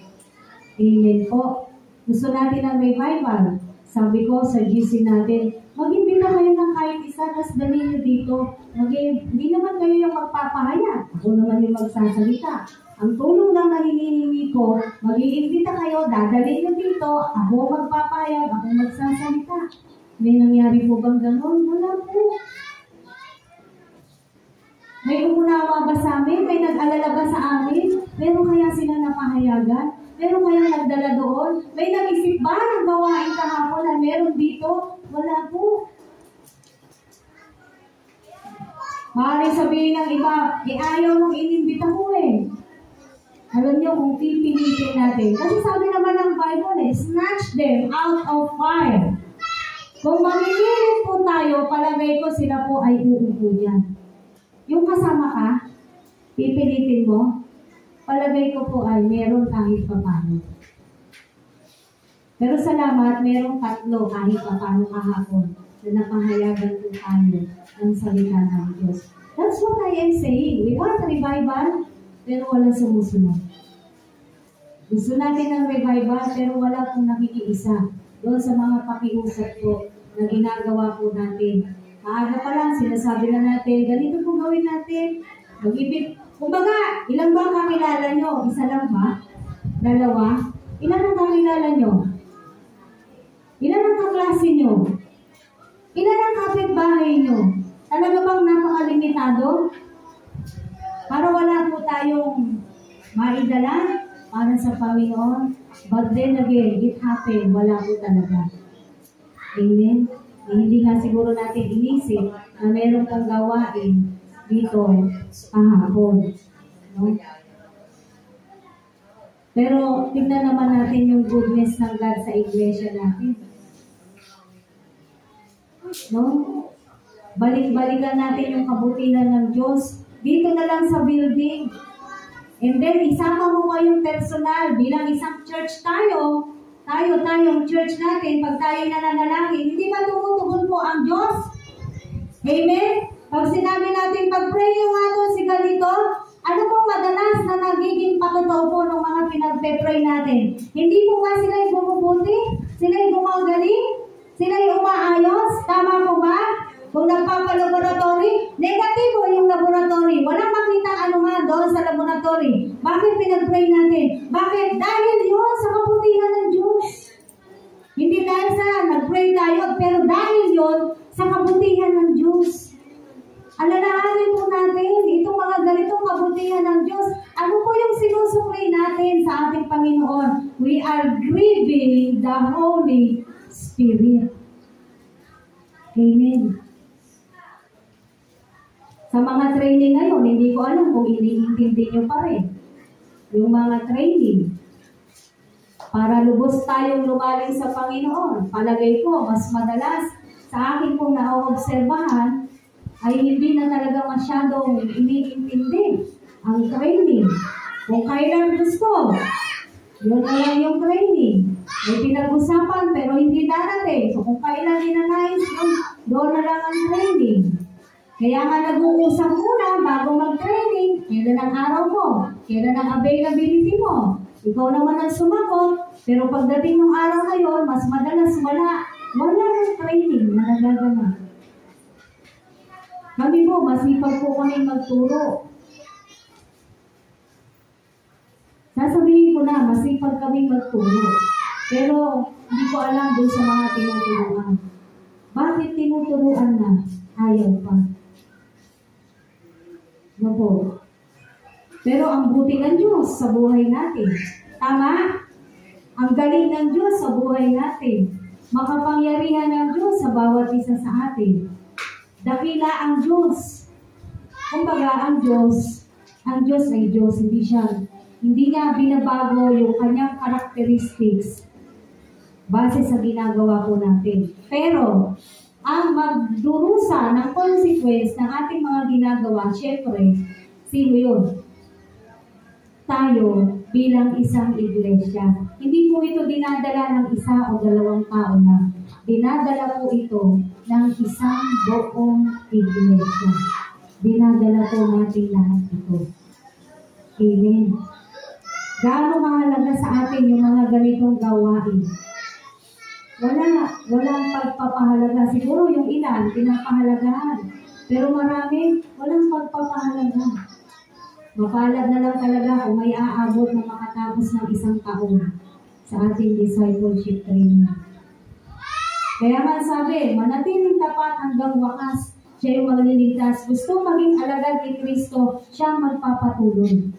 Amen po. Gusto natin ang revival. Sabi ko sa GC natin, mag-imbita kayo ng kahit isa, tas dali nyo dito. Hindi naman kayo yung magpapahayag. Ako naman yung magsasalita. Ang tulong lang na hinihingi ko, mag-iimbita kayo, dadalhin nyo dito, ako magpapahayag, ako magsasalita. May nangyari po bang gano'n? Wala po. May umunawa ba sa amin? May nag-alala ba sa amin? Pero kaya sila napahayagan? Pero kaya nagdala doon? May nag-isip ba ng gawain kahapon na meron dito? Wala po. Maaaring sabihin ng iba, ayaw mong inimbita ko eh. Alam niyo kung pipilitin natin. Kasi sabi naman ng Bible snatch them out of fire. Kung mamimilit po tayo, palagay ko sila po ay uupo yan. Yung kasama ka, pipilitin mo, palagay ko po ay meron kahit papano. Pero salamat, merong 3 kahit papano kahapon na napahayagan po tayo ng salita ng Diyos. That's what I am saying. We want revival, pero walang sumusunod. Gusto natin ng revival, pero wala pong nakikiisa doon sa mga pakiusap po na ginagawa po natin. Maaga pa lang, sinasabi na natin, ganito po gawin natin. Mag-ibig. Kumbaga, ilan ba ang kakilala nyo? Isa lang ba? 2? Ilan ang kakilala nyo? Ilan ang kaklase nyo? Ilan ang kapitbahay nyo? Talaga bang napakalimitado? Para wala po tayong maidala para sa Panginoon. But then again, it happened. Wala po talaga. Amen? Hindi nga siguro natin inisip na meron kang gawain dito kahapon. No? Pero tingnan naman natin yung goodness ng God sa iglesia natin. No? Balik-balikan natin yung kabutihan ng Diyos. Dito na lang sa building. And then, isama mo kayong personal bilang isang church tayo. Tayong church natin, pag tayo nananalangin, hindi ba tumutugon po ang Diyos? Amen? Pag sinabi natin, pag-pray nyo nga doon si ganito, ano pong madalas na nagiging patotoo po ng mga pinagpe-pray natin? Hindi po ba sila'y bumubuti? Sila'y gumagaling? Sila'y umaayos? Tama po ba? Kung nagpapalaboratory, negatibo yung laboratory. Walang makita anuman doon sa laboratory. Bakit pinag-pray natin? Bakit? Dahil yun sa kabutihan ng Diyos. Hindi dahil sa nag-pray tayo, pero dahil yun sa kabutihan ng Diyos. Alalahanin po natin, itong mga ganitong kabutihan ng Diyos, ano po yung sinusukli natin sa ating Panginoon? We are grieving the Holy Spirit. Amen. Sa mga training ngayon, hindi ko alam kung iniintindi nyo pa rin. Yung mga training. Para lubos tayong lumalim sa Panginoon. Palagay ko, mas madalas sa akin pong naoobserbahan ay hindi na talaga masyadong iniintindi ang training. Kung kailan gusto, yun na lang yung training. May pinag-usapan pero hindi darating. So kung kailan ninanais, doon na lang ang training. Kaya nga nag-uusap muna bago mag-training, kailan ang araw mo, kailan ang availability mo. Ikaw naman ang sumagot, pero pagdating ng araw na yun, mas madalas wala ng training na nagaganap. Kami po, masipag po kami magturo. Sasabihin ko na, masipag kami magturo. Pero hindi ko alam doon sa mga tinuturuan. Bakit tinuturuan na? Ayaw pa. No po. Pero ang buti ng Diyos sa buhay natin. Tama? Ang galing ng Diyos sa buhay natin. Makapangyarihan ng Diyos sa bawat isa sa atin. Dakila ang Diyos. Kumbaga, ang Diyos ay Diyos. Hindi niya binabago yung kanyang characteristics base sa ginagawa po natin. Pero, ang magdurusa ng consequence ng ating mga ginagawa, syempre, sino yun? tayo bilang isang iglesia. Hindi po ito dinadala ng isa o dalawang tao na. Dinadala po ito ng isang buong iglesia. Dinadala po natin lahat ito. Amen. Gaano mahalaga sa atin yung mga ganitong gawain? Walang pagpapahalaga. Siguro yung ilan, pinapahalagahan. Pero marami, walang pagpapahalaga. Mapalad na lang talaga kung may aabot na makatapos ng isang taon sa ating discipleship training. Kaya nga sabi, manatiling tapat hanggang wakas, siya yung magliligtas. Gusto maging alagad ni Kristo, siya magpapatuloy.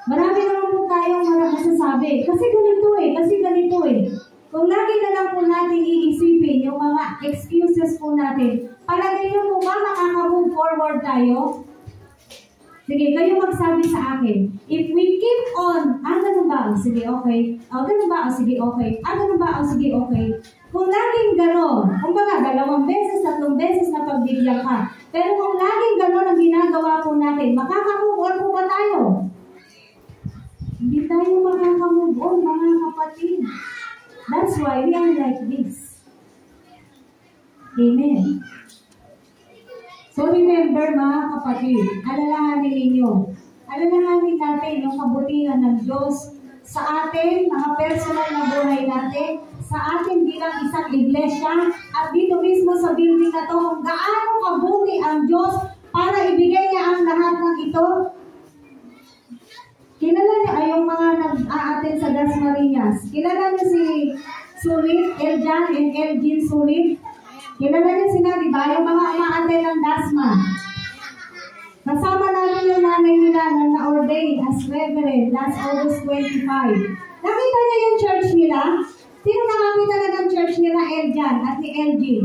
Marami naman po tayong masasabi. Kasi ganito eh. Kung lagi na lang po natin iisipin yung mga excuses po natin, palagay nyo po ba makaka-move forward tayo? Sige, kayo magsabi sa akin. If we keep on, ganun ba? Sige, okay. Ganun ba? Sige, okay. Ganun ba? Sige, okay. Kung laging gano'n, kumbaga 2 beses, 3 beses na pagbigyan ka. Pero kung laging gano'n ang ginagawa po natin, makaka-move on po ba tayo? Hindi tayo makaka-move on, mga kapatid. That's why we are like this. Amen. So remember mga kapatid, alalahanin ninyo. Alalahanin natin yung kabutihan ng Diyos sa atin, mga personal na buhay natin, sa atin bilang isang iglesia, at dito mismo sa building na to, kung gaano kabuti ang Diyos para ibigay niya ang lahat ng ito. Kilala niyo ay yung mga nag-a-attend sa Dasmariñas. Kilala niyo si Sulit, Eljan and Elgin Sulit. Kilala niyo sila, di ba? Yung mga ama-attend ng Dasma. Kasama namin yung nanay nila na na-ordain as reverend last August 25. Nakita niyo yung church nila? Sino nakakita na ng church nila, Eljan at ni Elgin?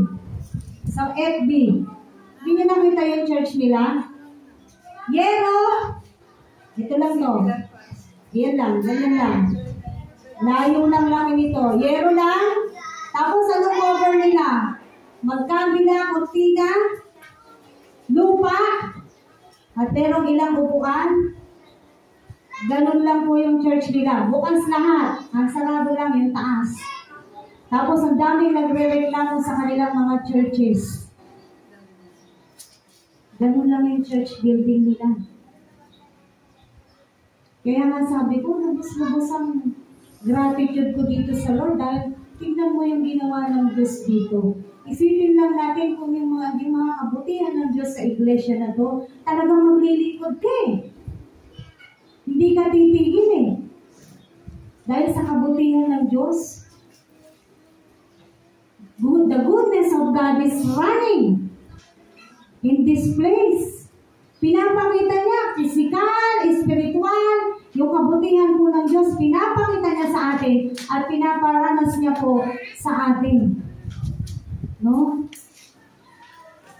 Sa FB. Hindi niyo nakita yung church nila? Yero! Ito lang to. Yan lang, ganyan lang. Layo lang lang nito. Yero lang. Tapos anong cover nila? Magkabila, kurtina, lupa, at merong ilang upuan. Ganun lang po yung church nila. Bukas lahat. Ang sarado lang yung taas. Tapos ang daming nagre-reklamo sa kanilang mga churches. Ganun lang yung church building nila. Kaya nga sabi ko, lubos-lubos ang gratitude ko dito sa Lord dahil tingnan mo yung ginawa ng Diyos dito. Isipin lang natin kung yung mga kabutihan ng Diyos sa iglesia na to, talagang maglilingkod ka eh. Hindi ka titigil eh. Dahil sa kabutihan ng Diyos, the goodness of God is running in this place. Pinapakita niya, physical, spiritual, yung kabutihan po ng Diyos, pinapakita niya sa atin at pinaparanas niya po sa atin. No?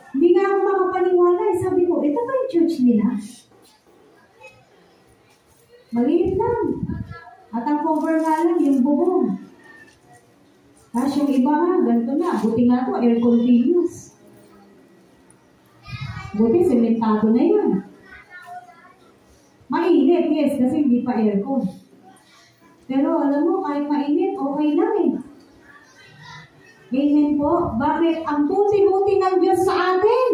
Hindi nga ako makapaniwala. Sabi ko, ito ba yung church nila? Maliit lang. At ang cover nga lang, yung bubong. Tapos yung iba nga, ganito na. Buti nga ito, air continuous. Buti, sementado na yan. Mainit, yes, kasi hindi pa aircon. Pero alam mo, kahit mainit, okay lang eh. Amen po. Bakit? Ang buti-buti ng Diyos sa atin.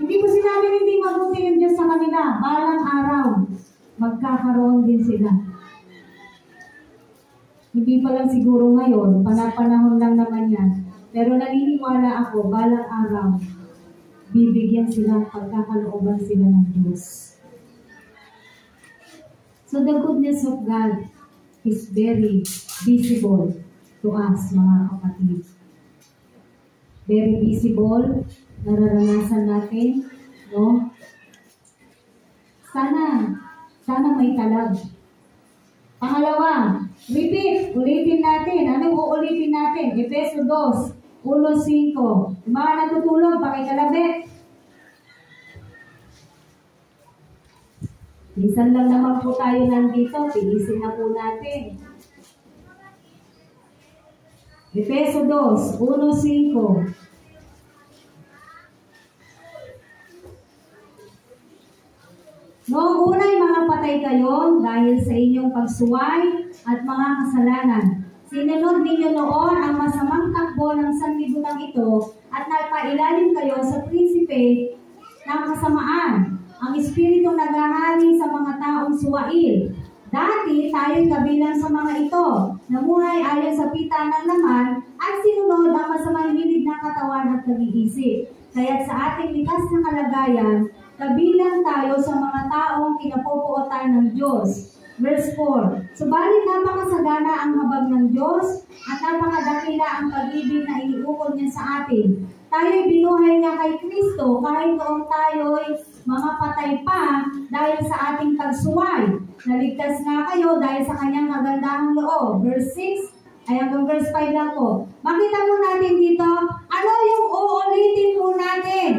Hindi ko sinabi hindi mabuti ng Diyos sa kanila. Balang araw, magkakaroon din sila. Hindi pa lang siguro ngayon, panahon lang naman yan. Pero naniniwala ako, balang araw, bibigyan sila, pagkakalooban sila ng Diyos. So the goodness of God is very visible to us, mga kapatid. Very visible, nararanasan natin, no? Sana may talab. Pangalawa, ulitin natin. Anong uulitin natin? Efeso 2, 1:5. Mga natutulog, pakikalabit. Minsan lang naman po tayo nandito, tiisin na po natin. Efeso 2, 1:5. Noong unay mga patay kayo dahil sa inyong pagsuway at mga kasalanan. Sinunod ninyo noon ang masamang takbo ng sanlibutan ito at napailalim kayo sa prinsipe ng kasamaan, ang espiritong naghahari sa mga taong suwail. Dati tayo'y kabilang sa mga ito, namuhay ayon sa pita ng laman at sinunod ang masamang hilig ng katawan at nag-iisip. Kaya't sa ating likas na kalagayan, kabilang tayo sa mga taong kinapupuotan ng Diyos. Verse 4, subalit napakasagana ang habag ng Diyos at napakadakila ang pag-ibig na iniukol niya sa atin. Tayo'y binuhay niya kay Kristo kahit noong tayo'y mga patay pa dahil sa ating pagsuway. Naligtas nga kayo dahil sa kanyang kagandahang loob. Verse 6, ay hanggang verse 5 lang po. Makita mo natin dito, ano yung uulitin po natin?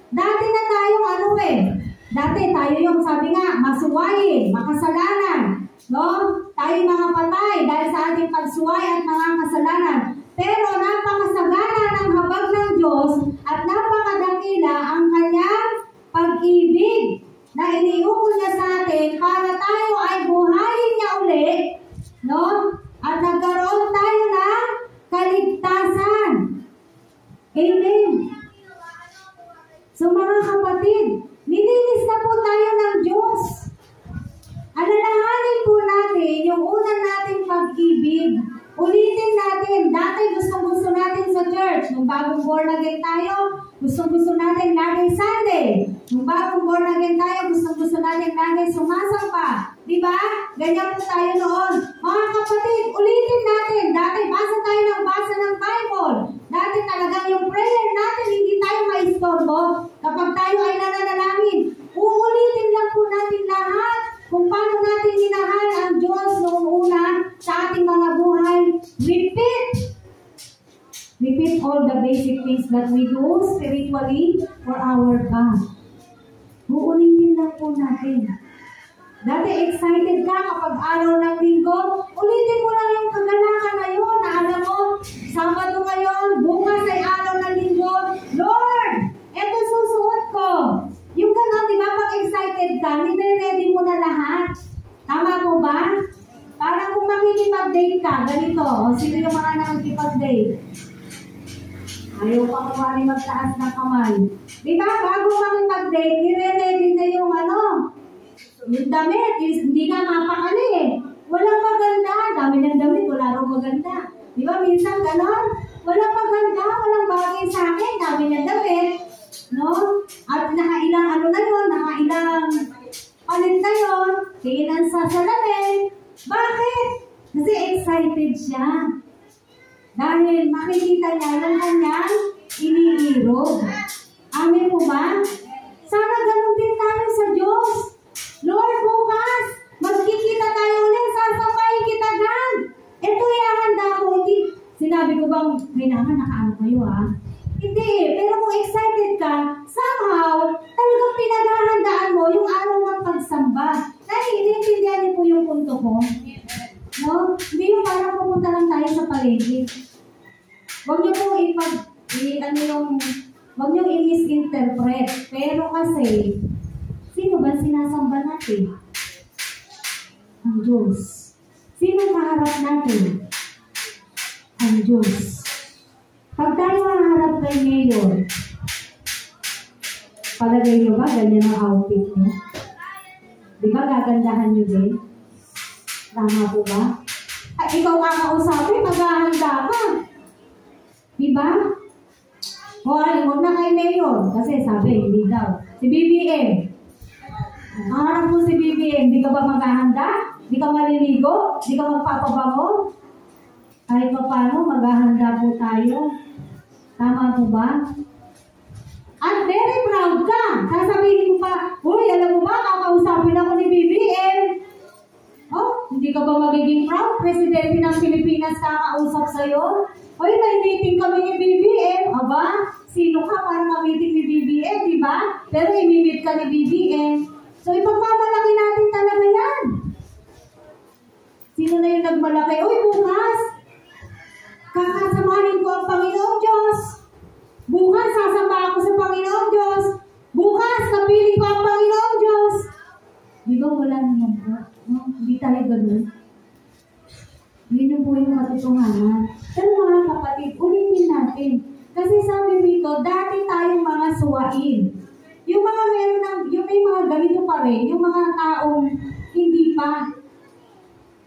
Dati na tayong dati tayo yung sabi nga, masuwayin, makasalanan. No? Tayo mga patay dahil sa ating pagsuway at mga kasalanan. Pero napakasagana ng habag ng Diyos at napakadakila ang kanyang pag-ibig na iniukol niya sa atin para tayo ay buhayin niya ulit, no? At nagkaroon tayo ng kaligtasan. Amen. So mga kapatid, nilinis na po tayo ng Diyos. Alalahanin po natin yung unang nating pag-ibig. Ulitin natin, dati gustong-gusto natin sa church. Nung bagong born again tayo, gustong-gusto natin laging Sunday. Nung bagong born again tayo, gustong-gusto natin laging sumasamba. Diba? Ganyan po tayo noon. Mga kapatid, ulitin natin. Dati basa tayo ng basa ng Bible. Dati talagang yung prayer natin, hindi tayo maistorbo. Kapag tayo ay nananalangin, uulitin lang po natin lahat kung paano natin minahal ang Diyos noong una sa ating mga buhay. Repeat. Repeat all the basic things that we do spiritually for our God. Uulitin lang po natin. Dati excited ka kapag araw ng linggo, ulitin mo lang yung kaganakan na yun na alam mo, Sabado ngayon, bukas ay araw ng linggo, Lord, eto susuot ko. Yung gano'n, di ba, pag excited ka, nire-ready mo na lahat. Tama po ba? Para kung makikipag-date ka, ganito, o sino yung mga nakikipag-date? Ayaw pa kumari magtaas ng kamay. Di ba, bago makipag-date, nire-ready na yung yung damit, hindi nga mapakali eh. Walang maganda, dami ng damit, wala rin maganda. Di ba, minsan gano'n? Walang maganda, walang bagay sa akin, dami ng damit. No? At nakailang na yun, nakailang palit na yun, tingin sa salamin. Bakit? Kasi excited siya. Dahil makikita niya yung kanyang iniirog. Amen po ba? Sana ganun din tayo sa Diyos. Lord, bukas, magkikita tayo ulit, sasabayin kita, God. Ito yung handa ko. Sinabi ko bang, kailangan nakaano kayo Hindi, pero kung excited ka, somehow, talagang pinaghahandaan mo yung araw ng pagsamba. Dahil iniintindihan niyo po yung punto ko. No? Hindi yung parang pupunta lang tayo sa palengke. Huwag niyo po huwag niyo i-misinterpret. Pero kasi, sino ba sinasamba natin? Ang Diyos. Sino kaharap natin? Ang Diyos. Pag tayo haharap kay Mayor, palagay nyo ba ganyan ang outfit nyo? Di ba gagandahan nyo din? Tama po ba? Ay, ikaw kakausapin, maghahanda ka. Di ba? Huwag na kay Mayor. Kasi sabi, hindi daw. Si BBM. Harap mo si BBM, di ka ba maghahanda? Di ka maliligo? Di ka magpapabango? Kahit pa paano, maghahanda po tayo. Tama po ba? At very proud ka. Sasabihin mo pa, uy, alam mo ba, kakausapin ako ni BBM. Oh, hindi ka ba magiging proud? Presidente ng Pilipinas kakausap sa'yo? Uy, may meeting kami ni BBM. Aba, sino ka para ma-meeting ni BBM, di ba? Pero imimit ka ni BBM. So, ipagmamalaki natin talaga yan. Sino na yung nagmalaki? Uy, bukas, kakasamahin ko ang Panginoong Diyos. Bukas, sasamba ako sa Panginoong Diyos. Bukas, napili ko ang Panginoong Diyos. wala naman po. No? Hindi tayo ganun. Yun po yung katotohanan. Pero mga kapatid, ulitin natin. Kasi sabi dito, dati tayong mga suwain. Yung mga meron ng, yung may mga ganito pa rin, yung mga taong hindi pa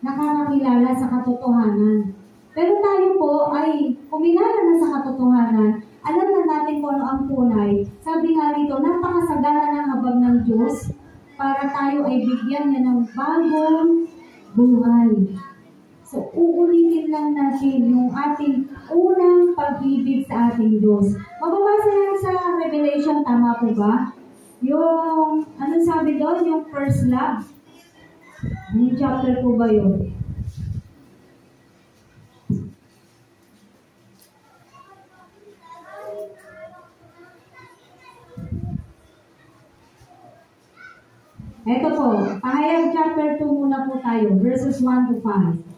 nakakakilala sa katotohanan. Pero tayo po ay kumilala na sa katotohanan, alam na natin kung ano ang tunay. Sabi nga rito, napakasagana ng habag ng Diyos para tayo ay bigyan niya ng bagong buhay. So, uulitin lang natin yung ating unang pag-ibig sa ating Diyos. Mababasa yan sa Revelation, tama po ba? Yung, ano sabi doon? Yung first love. Yung chapter po ba yun? Ito po, Pahayag chapter 2 muna po tayo, verses 1 to 5.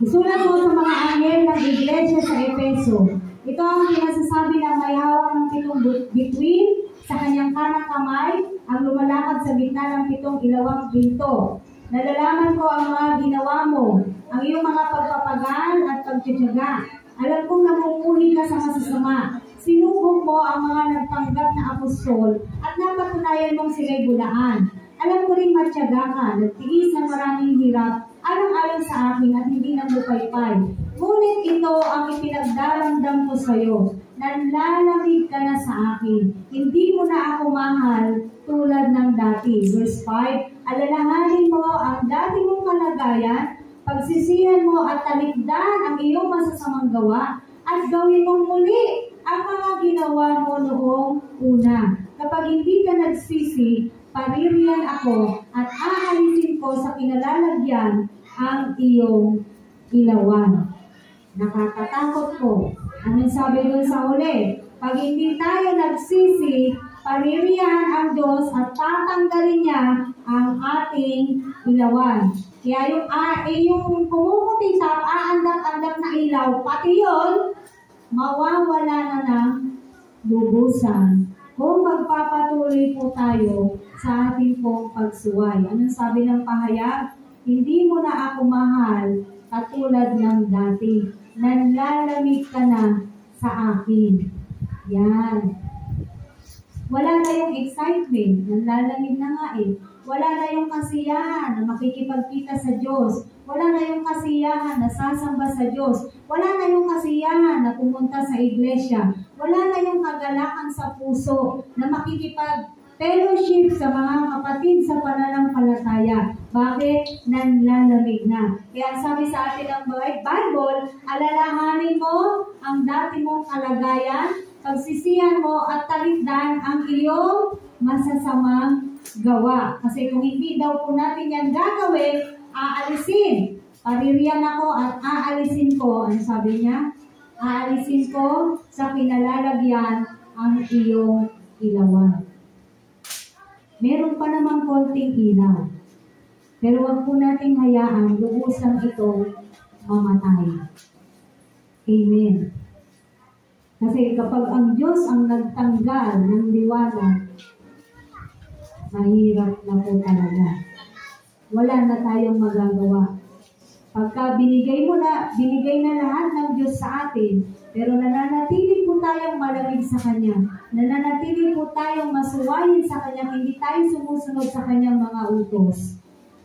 Isulat mo sa mga anghel ng iglesia sa Efeso. Ito ang pinasasabi ng may hawak ng 7 bituin sa kanyang kanang kamay, ang lumalakad sa gitna ng 7 ilawang pinto. Nalalaman ko ang mga ginawa mo, ang iyong mga pagpapagal at pagtitiyaga. Alam kong namumuhi ka sa masasama. Sinubok mo ang mga nagpanggap na apostol at napatunayan mong sila'y bulaan. Alam ko rin matyaga ka, nagtiis ng maraming hirap, alang-alang sa akin at hindi nagmupaypay. Ngunit ito ang ipinagdarandam ko sa iyo. Nanlalamig ka na sa akin. Hindi mo na ako mahal tulad ng dati. Verse 5, alalahanin mo ang dati mong kalagayan, pagsisihan mo at talikdan ang iyong masasamang gawa, at gawin mong muli ang mga ginawa mo noong una. Kapag hindi ka nagsisi, paririyan ako at aalisin ko sa kinalalagyan ang iyong ilawan. Nakakatakot po. Anong sabi doon sa huli? Pag hindi tayo nagsisi, paririyan ang Diyos at tatanggalin niya ang ating ilawan. Kaya yung pumuputitap, aandak-andak na ilaw, pati yun, mawawala na ng lubusan kung magpapatuloy po tayo sa ating pong pagsuway. Anong sabi ng pahayag? Hindi mo na ako mahal katulad ng dati. Nanlalamig ka na sa akin. Yan. Wala na yung excitement. Nanlalamig na nga eh. Wala na yung kasiyahan na makikipagkita sa Diyos. Wala na yung kasiyahan na sasamba sa Diyos. Wala na yung kasiyahan na pumunta sa iglesia. Wala na yung kagalakan sa puso na makikipag-fellowship sa mga kapatid sa pananampalataya. Bakit? Nanlalamig na. Kaya sabi sa atin ng Bible, alalahanin mo ang dati mong kalagayan, pagsisihan mo at talikdan ang iyong masasamang gawa. Kasi kung hindi daw po natin yan gagawin, aalisin. Paririyan ako at aalisin ko. Ano sabi niya? Aalisin ko sa kinalalagyan ang iyong ilawan. Meron pa namang konting ilaw. Pero wag po nating hayaan lubusang itong mamatay. Amen. Kasi kapag ang Diyos ang nagtanggal ng liwanag, mahirap na po talaga. Wala na tayong magagawa. Pagka binigay na lahat ng Diyos sa atin, pero nananatili po tayong malamig sa Kanya, nananatili po tayong masuwayin sa Kanya, hindi tayo sumusunod sa Kanyang mga utos.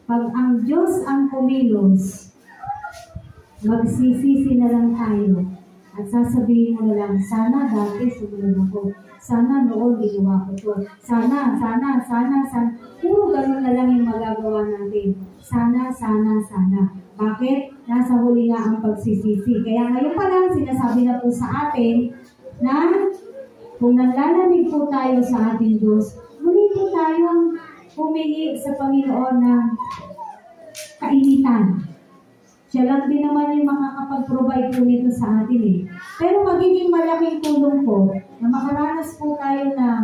Pag ang Diyos ang kumilos, magsisisi na lang tayo. At sasabihin mo na lang, sana dati sumunod ako. Sana noon ginawa ko to. Sana. Puro ganun na lang yung magagawa natin. Sana. Bakit? Nasa huli nga ang pagsisisi. Kaya ngayon pa lang, sinasabi na po sa atin na kung nanlalamig po tayo sa ating Diyos, muli po tayong humingi sa Panginoon ng kainitan. Siya lang din naman yung makakapag-provide po nito sa atin eh. Pero magiging malaking tulong po na makaranas po tayo ng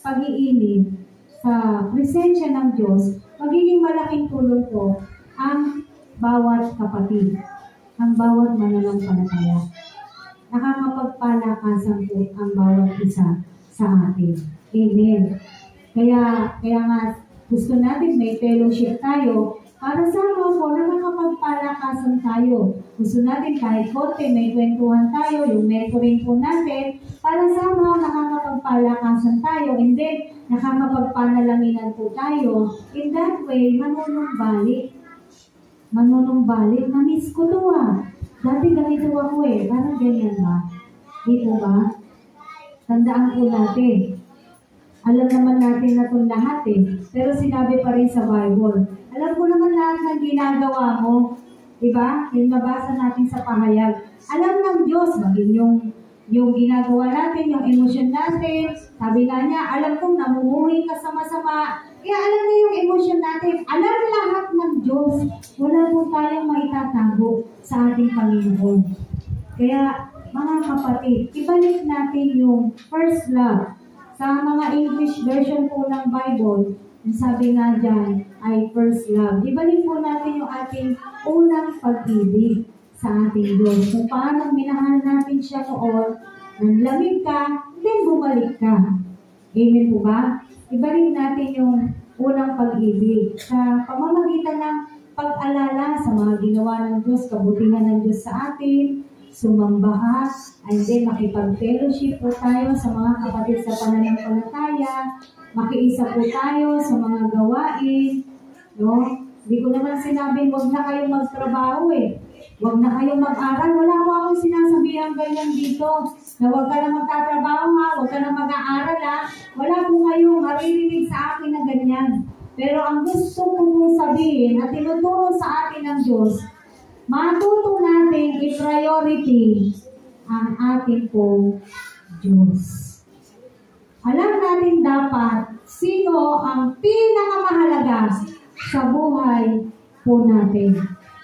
pag-iinit sa presensya ng Diyos, magiging malaking tulong po ang bawat kapatid, ang bawat mananampalataya. Nakakapagpalakasan po ang bawat isa sa atin. Amen. Kaya nga gusto natin may fellowship tayo para sa po nakakapagpalakasan tayo. Gusto natin kahit konti may kwentuhan tayo, yung mentoring po natin, para sa nakakapagpalakasan tayo, and then nakakapagpanalanginan po tayo. In that way, manunumbalik. Na-miss ko to Dati ganito ako parang ganyan ba? Di po ba? Tandaan po natin. Alam naman natin na itong lahat pero sinabi pa rin sa Bible. Alam ko naman lahat ng ginagawa mo. Diba? Yung nabasa natin sa pahayag. Alam ng Diyos, maging yung ginagawa natin, yung emosyon natin. Sabi nga niya, alam kong namumuhay ka sa masama. Kaya alam niya yung emosyon natin. Alam lahat ng Diyos. Wala po tayong maitatago sa ating Panginoon. Kaya, mga kapatid, ibalik natin yung first love. Sa mga English version po ng Bible, sabi nga dyan, ay first love. Ibalik po natin yung ating unang pag-ibig sa ating Diyos. Kung paano minahal natin siya noon, nanlamig ka, then bumalik ka. Amen po ba? Ibalik natin yung unang pag-ibig sa pamamagitan ng pag-alala sa mga ginawa ng Diyos, kabutihan ng Diyos sa atin, sumamba, and then makipag-fellowship po tayo sa mga kapatid sa pananampalataya, makiisa po tayo sa mga gawain, no? Hindi ko naman sinabing wag na kayong magtrabaho Wag na kayong mag-aral. Wala po akong sinasabihan ganyan dito, na wag ka na magtatrabaho wag ka na mag-aaral Wala po kayong maririnig sa akin na ganyan. Pero ang gusto ko pong sabihin at tinuturo sa atin ng Diyos, matuto natin i-priority ang ating pong Diyos. Alam natin dapat sino ang pinakamahalaga sa buhay po natin.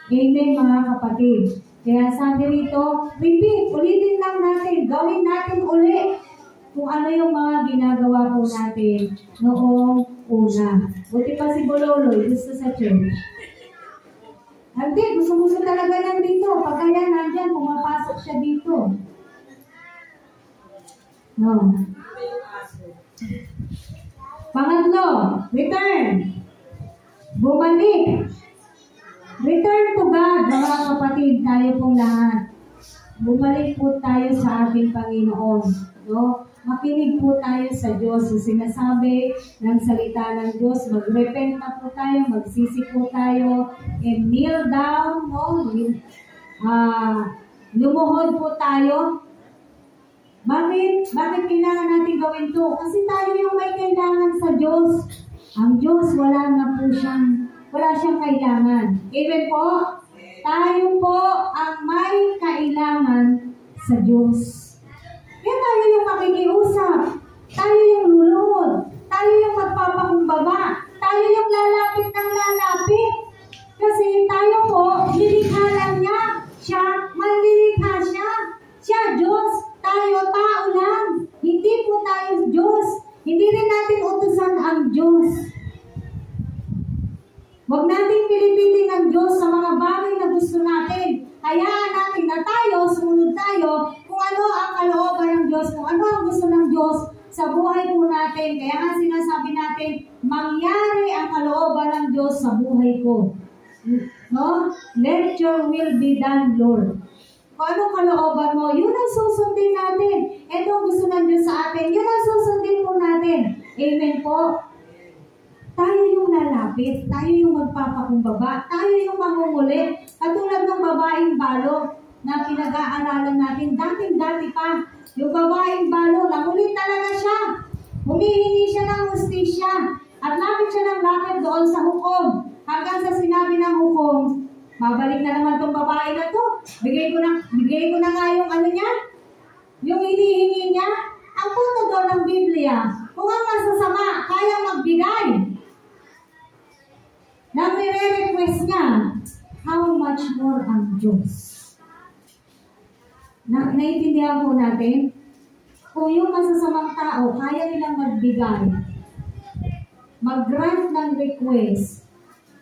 Amen mga kapatid. Kaya sabi rito, ulitin lang natin, gawin natin ulit kung ano yung mga ginagawa po natin noong una. Buti pa si Bololoy, gusto sa church. Hindi, gusto talaga lang dito. Pag kaya nandyan, pumapasok siya dito. No. Pangatlo, return. Bumalik. Return to God, mga kapatid, tayo pong lahat. Bumalik po tayo sa ating Panginoon. No? Makinig po tayo sa Diyos. So, sinasabi ng salita ng Diyos, mag-repent na po tayo, magsisi po tayo, and kneel down, no? Lumuhod po tayo. Bakit kailangan natin gawin to? Kasi tayo yung may kailangan sa Diyos. Ang Diyos, wala siyang kailangan. Amen po? Tayo po ang may kailangan sa Diyos. Kaya tayo yung makikiusap. Tayo yung luluhod. Tayo yung magpapakumbaba. Tayo yung lalapit ng lalapit. Kasi tayo po, nilikha lang niya. Siya, manlilikha siya. Siya, Diyos. Tayo, tao lang. Hindi po tayo Diyos. Hindi rin natin utusan ang Diyos. Huwag natin pilipitin ang Diyos sa mga bagay na gusto natin. Hayaan natin na tayo, sumunod tayo kung ano ang kalooban ng Diyos, kung ano ang gusto ng Diyos sa buhay po natin. Kaya nga sinasabi natin, mangyari ang kalooban ng Diyos sa buhay ko. No? Let your will be done, Lord. Kung anong kalooban mo, yun ang susundin natin. Ito ang gusto ng Diyos sa atin, yun ang susundin po natin. Amen po. Tayo yung lalapit, tayo yung magpapakumbaba, tayo yung mangungulit. Katulad ng babaeng balo na pinag-aaralan natin, dating-dati pa. Yung babaeng balo, nakulit talaga siya. Humihingi siya ng hustisya at lapit siya ng lapit doon sa hukom. Hanggang sa sinabi ng hukom, babalik na naman tong babae na to. Bigay ko na nga yung ano niya, yung hinihingi niya. Ang punto doon ng Biblia, kung ang masasama, kaya magbigay. Nang nire-request niya, how much more ang Diyos? Naiintindihan po natin? Kung yung masasamang tao, kaya nilang magbigay, mag-grant ng request,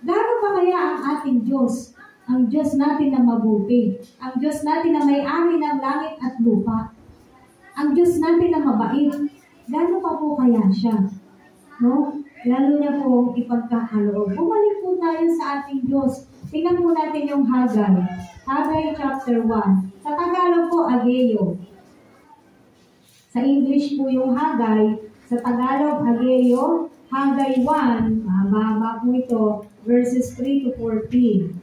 gano'n pa kaya ang ating Diyos? Ang Diyos natin na mabuti. Ang Diyos natin na may-ari ng langit at lupa. Ang Diyos natin na mabait. Gano'n pa po kaya siya? no? Lalo niya pong ipagkakaloob. Bumalik po tayo sa ating Diyos. Tingnan po natin yung Hagay. Hagay chapter 1. Sa Tagalog po, Ageo. Sa English po yung Hagay. Sa Tagalog, Ageo. Hagay 1, mahaba po ito, verses 3 to 14.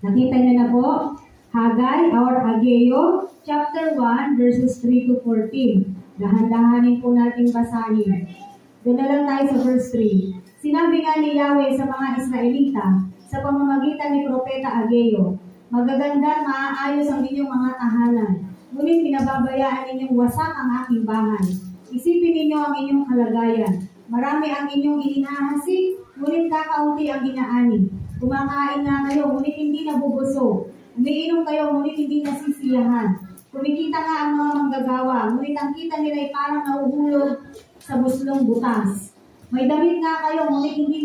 Nakita niyo na po? Hagay or Ageo, chapter 1, verses 3 to 14. Dahan-dahanin po natin basahin. Doon na lang tayo sa verse 3. Sinabi nga ni Yahweh sa mga Israelita, sa pamamagitan ni Propeta Ageo, magaganda, maaayos ang inyong mga tahanan. Ngunit pinababayaan ninyong wasak ang aking bahay. Isipin ninyo ang inyong kalagayan. Marami ang inyong inihahasik, ngunit kakaunti ang inaani. Kumakain nga kayo, ngunit hindi nabubusog. Umiinom kayo, ngunit hindi nasisiyahan. Kumikita nga ang mga manggagawa, ngunit ang kita nila ay parang nahuhulog sa buslong butas. May damit nga kayo, ngunit hindi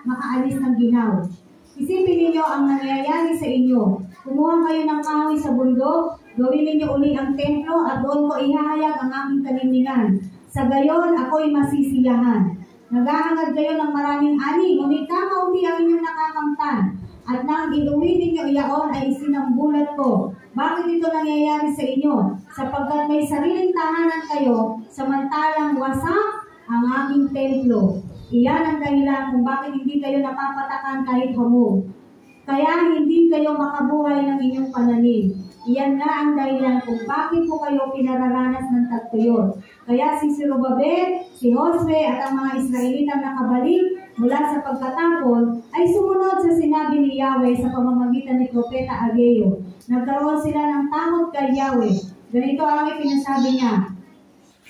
makaalis ng ginaw. Isipin ninyo ang nangyayari sa inyo. Kumuha kayo ng kahoy sa bundok, gawin ninyo uli ang templo, at doon ko ihahayag ang aking kaningningan. Sa gayon, ako'y masisiyahan. Naghahangad kayo ng maraming ani, ngunit kakaunti ang inyong nakakamtan. At nang iuwi ninyo iyaon ay isinambulat ko. Bakit ito nangyayari sa inyo? Sapagkat may sariling tahanan kayo, samantalang wasak ang aking templo. Iyan ang dahilan kung bakit hindi kayo napapatakan kahit hamog. Kaya hindi kayo makabuhay ng inyong pananim. Iyan nga ang dahilan kung bakit po kayo pinararanas ng tagtuyot. Kaya si Zorobabel, si Josue at ang mga Israelitang nakabalik mula sa pagkatapon ay sumunod sa sinabi ni Yahweh sa pamamagitan ni Propeta Ageo. Nagkaroon sila ng takot kay Yahweh. Ganito ang ipinasabi niya,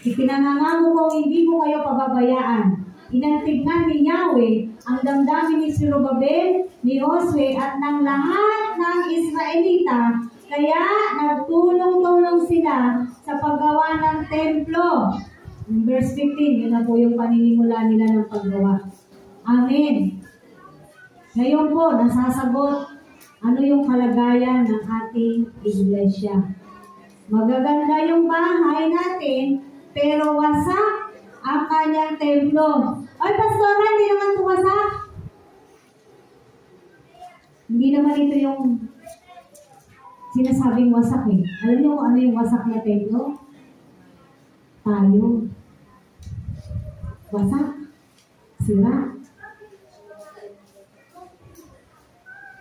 ipinangangako kong hindi ko kayo pababayaan. Inantignan ni Yahweh ang damdamin ni Zorobabel, ni Josue at ng lahat ng Israelita, kaya nagtulong-tulong sila sa paggawa ng templo. Verse 15, yun na po yung paninimula nila ng paggawa. Amen. Ngayon po, nasasagot ano yung kalagayan ng ating iglesia. Magaganda yung bahay natin, pero wasak ang kanyang templo. Ay, pastora, hindi naman ito wasak. Hindi naman ito yung sinasabing wasak eh. Alam niyo kung ano yung wasak na templo? Tayo. Wasak. Sira.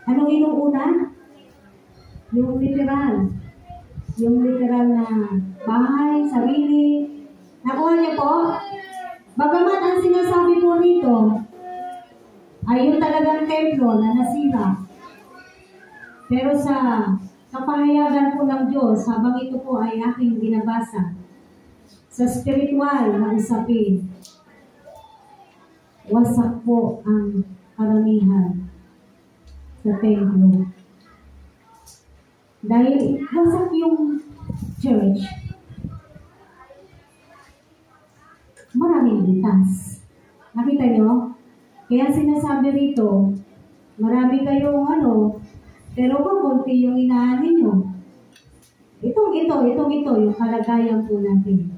Anong inuuna? Yung literal. Yung literal na bahay, sarili. Nakuha niyo po? Bagamat ang sinasabi po rito ay yung talagang templo na nasira. Pero sa kapahayagan po ng Diyos, habang ito po ay aking binabasa, sa spiritual na usapin, wasak po ang karamihan sa templo. Dahil wasak yung church, maraming butas. Nakita nyo? Kaya sinasabi rito, marami kayong pero konti yung inaani nyo. Itong ito, yung kalagayan po natin.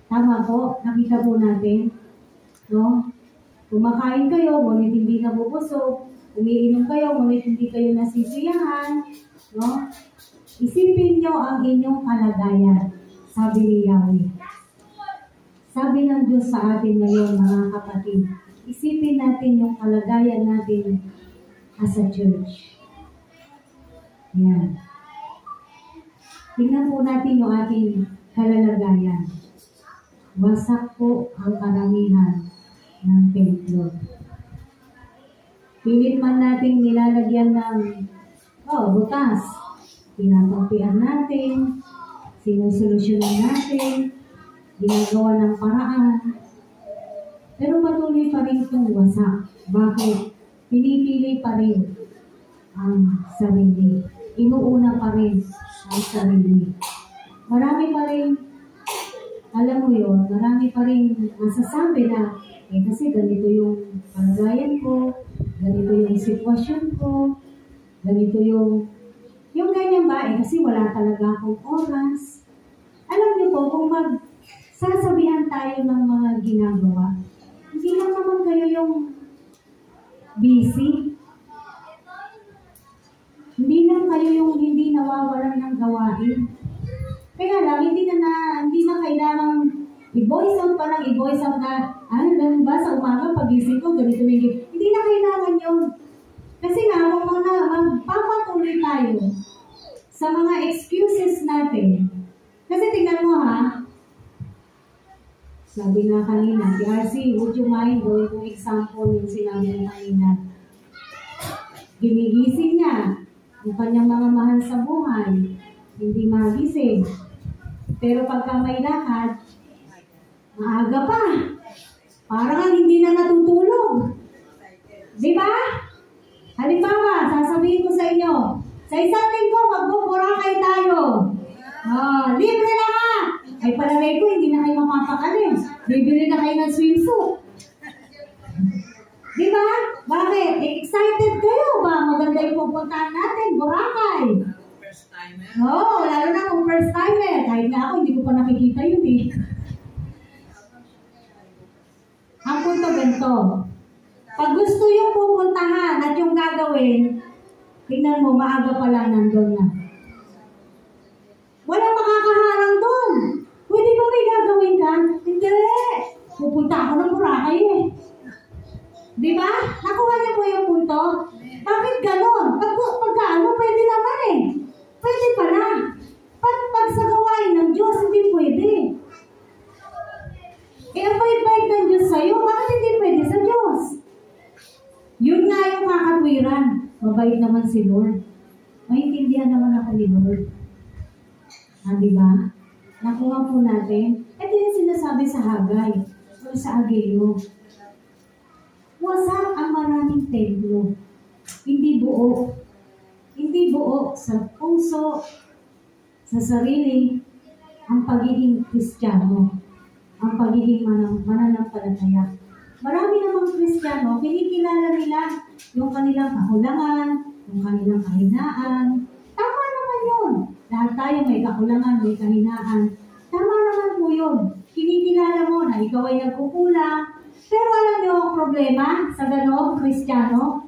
Tama po? Nakita po natin? No? Kumakain kayo, ngunit hindi nabubusog. Umiinom kayo, ngunit hindi kayo nasisiyahan. No? Isipin nyo ang inyong kalagayan. Sabi ni Yahweh. Sabi ng Diyos sa atin ngayon, mga kapatid, isipin natin yung kalagayan natin as a church. Yan. Tingnan po natin yung ating kalalagayan. Wasak po ang karamihan ng templo. Pilit man natin nilalagyan ng butas. Pinatampian natin, sinusolusyonan natin, ginagawa ng paraan. Pero patuloy pa rin itong wasak. Bakit? Pinipili pa rin ang sarili. Inuuna pa rin ang sarili. Marami pa rin, alam mo yun, marami pa rin masasabi na, kasi ganito yung kalagayan ko, ganito yung sitwasyon ko, ganito yung ganyan ba, kasi wala talaga akong oras. Alam niyo po, kung magsasabihan tayo ng mga ginagawa, hindi lang naman kayo yung busy. Hindi lang kayo yung hindi nawawalan ng gawain. Kaya lang, hindi na kailangan i-voice out pa lang, i-voice out na, lang ba sa umaga, pagising ko, ganito na yung hindi na kailangan yun. Kasi nga, kung magpapatuloy tayo sa mga excuses natin, kasi tingnan mo ha, sabi nga kanina, si RC, would you mind going to example yung sinabi niya kanina? Ginigising niya yung kanyang mga mahal sa buhay, hindi magising. Pero pagka may lakad, maaga pa. Parang hindi na natutulog. Di ba? Halimbawa, sasabihin ko sa inyo, sa isang linggo, magbuburakay tayo. Libre na nga. Ay palagay ko, hindi na kayo mapapakalim. Bibili na kayo ng swimsuit. Di ba? Bakit? Excited kayo ba? Maganda yung pupuntahan natin, Boracay. First timer? Oo, lalo na kung first timer. Kahit nga ako, hindi ko pa nakikita yun eh. Ang punto ganito. Pag gusto yung pupuntahan at yung gagawin, tingnan mo, maaga pa lang nandun na. Walang makakaharang doon. Pwede ba may gagawin ka? Hindi. Pupunta ako ng Boracay eh. Di ba? Nakuha niyo po yung punto? Bakit ganon? Pagka pwede naman eh. Pwede pala. Pag sa gawain ng Diyos, hindi pwede. Ang bait-bait ng Diyos sa'yo, bakit hindi pwede sa Diyos? Yun nga yung kakatwiran. Mabait naman si Lord. Maintindihan naman ako ni Lord. Di ba? Nakuha po natin. Ito yung sinasabi sa Hagay o sa Ageo. Wasak ang maraming templo. Hindi buo. Hindi buo sa puso, sa sarili, ang pagiging Kristiyano, ang pagiging mananampalataya. Marami namang Kristiyano, kinikilala nila yung kanilang kakulangan, yung kanilang kahinaan. Tama naman yun. Lahat tayo may kakulangan, may kahinaan. Tama naman po yun. Kinikilala mo na ikaw ay nagkukulang. Pero alam niyo ang problema sa ganoong Kristiyano?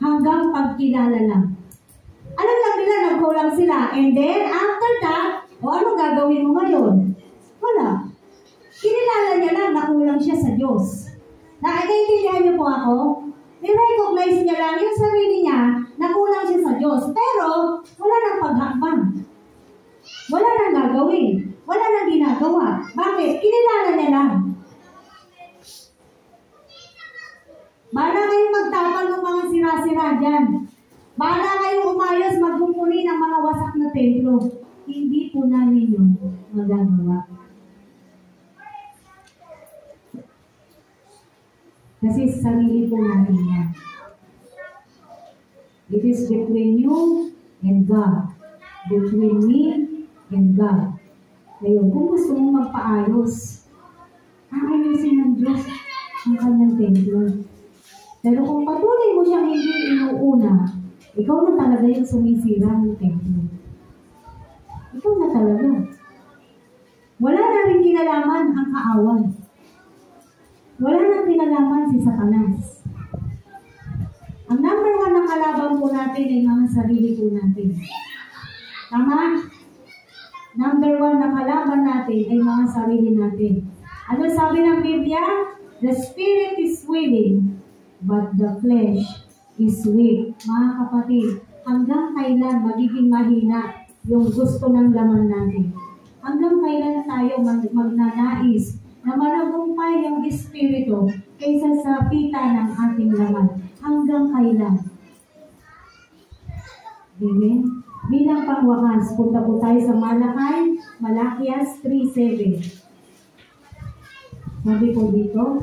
Hanggang pagkilala lang. Alam lang nila, nagkulang sila. And then, after that, ano gagawin mo ngayon? Wala. Kinilala niya lang na kulang siya sa Diyos. Naiintindihan niyo po ako? I-recognize niya lang yung sarili niya na kulang siya sa Diyos. Pero, wala nang paghakbang. Wala nang gagawin. Wala nang ginagawa. Bakit? Kinilala niya lang. Bahala kayong magtapal ng mga sira-sira dyan. Bahala kayong umayos, magkumpuni ng mga wasak na templo. Hindi po namin yun magagawa. Kasi sarili po namin yan. It is between you and God. Between me and God. Ngayon, kung gusto mong magpaayos, aayusin ng Diyos ang kanyang templo. Pero kung patuloy mo siyang hindi inuuna, ikaw na talaga yung sumisira ng templo. Ikaw na talaga. Wala na rin kinalaman ang kaawan. Wala na kinalaman si Satanas. Ang number 1 na kalaban po natin ay mga sarili po natin. Tama? Number 1 na kalaban natin ay mga sarili natin. Ano sabi ng Biblia? The spirit is willing, but the flesh is weak. Mga kapatid, hanggang kailan magiging mahina yung gusto ng laman natin? Hanggang kailan tayo magnanais na malagumpay yung espiritu kaysa sa pita ng ating laman? Hanggang kailan? Amen? Bilang pangwakas, punta po tayo sa Malakias 3:7. Sabi po dito,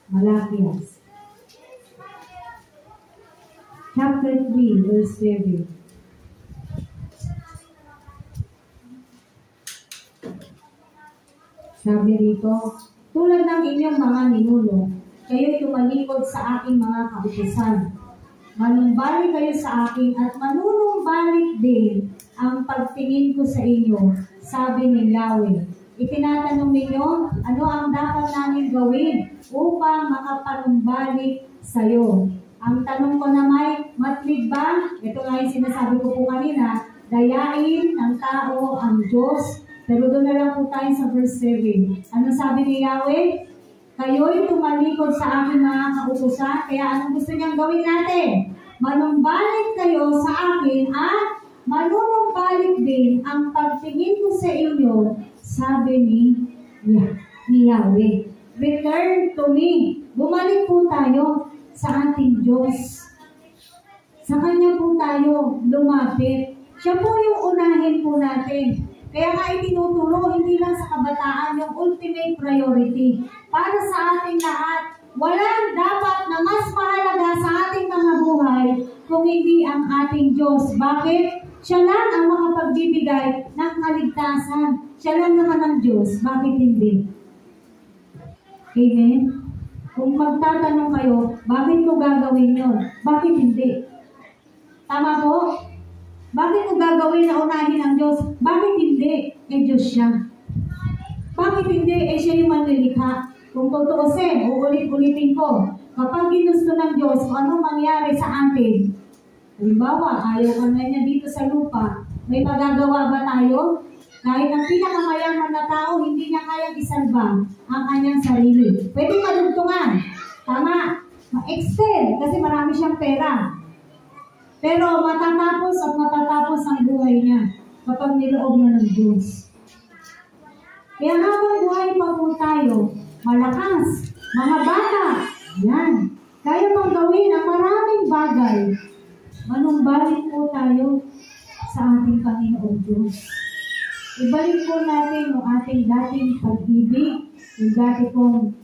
Malakias chapter 3 verse 7. Sabi rito, tulad ng inyong mga ninuno, kayo'y tumalikod sa aking mga kautusan. Manumbalik kayo sa akin at manunumbalik din ang pagtingin ko sa inyo, sabi ni Yahweh. Itinatanong ninyo, ano ang dapat namin gawin upang makapanumbalik sa iyo? Ang tanong ko naman, matlig ba? Ito nga yung sinasabi ko po kanina, dayain ng tao ang Diyos. Pero doon na lang po tayo sa verse 7. Ano sabi ni Yahweh? Kayo'y tumalikod sa aking mga kautusan, kaya anong gusto niyang gawin natin? Manumbalik kayo sa akin at manunumbalik din ang pagtingin ko sa inyo, sabi ni Yahweh. Return to me. Bumalik po tayo sa ating Diyos. Sa Kanya po tayo lumapit. Siya po yung unahin po natin. Kaya nga itinuturo, hindi lang sa kabataan, yung ultimate priority. Para sa ating lahat, walang dapat na mas mahalaga sa ating mga buhay kung hindi ang ating Diyos. Bakit? Siya lang ang makapagbibigay ng kaligtasan. Siya lang naman ang Diyos. Bakit hindi? Amen? Kung magtatanong kayo, bakit ko gagawin yun? Bakit hindi? Tama po? Bakit ko gagawin na unahin ang Diyos? Bakit hindi? Diyos siya. Bakit hindi? Siya yung manlilikha. Kung tutuusin, uulit-ulitin ko. Kapag ginusto ng Diyos, kung ano mangyari sa atin, halimbawa, ayaw ka na niya dito sa lupa, may magagawa ba tayo? Kahit ang pinakamayaman na tao, hindi niya kayang isalba ang kanyang sarili. Pwede madugtungan. Tama. Ma-extend kasi marami siyang pera. Pero matatapos at matatapos ang buhay niya kapag niloob na ng Diyos. Kaya habang buhay pa po tayo, malakas, mga bata, yan. Kaya pang gawin ang maraming bagay. Manumbalik po tayo sa ating Panginoong Diyos. Ibalik po natin yung ating dating pag-ibig, yung dati pong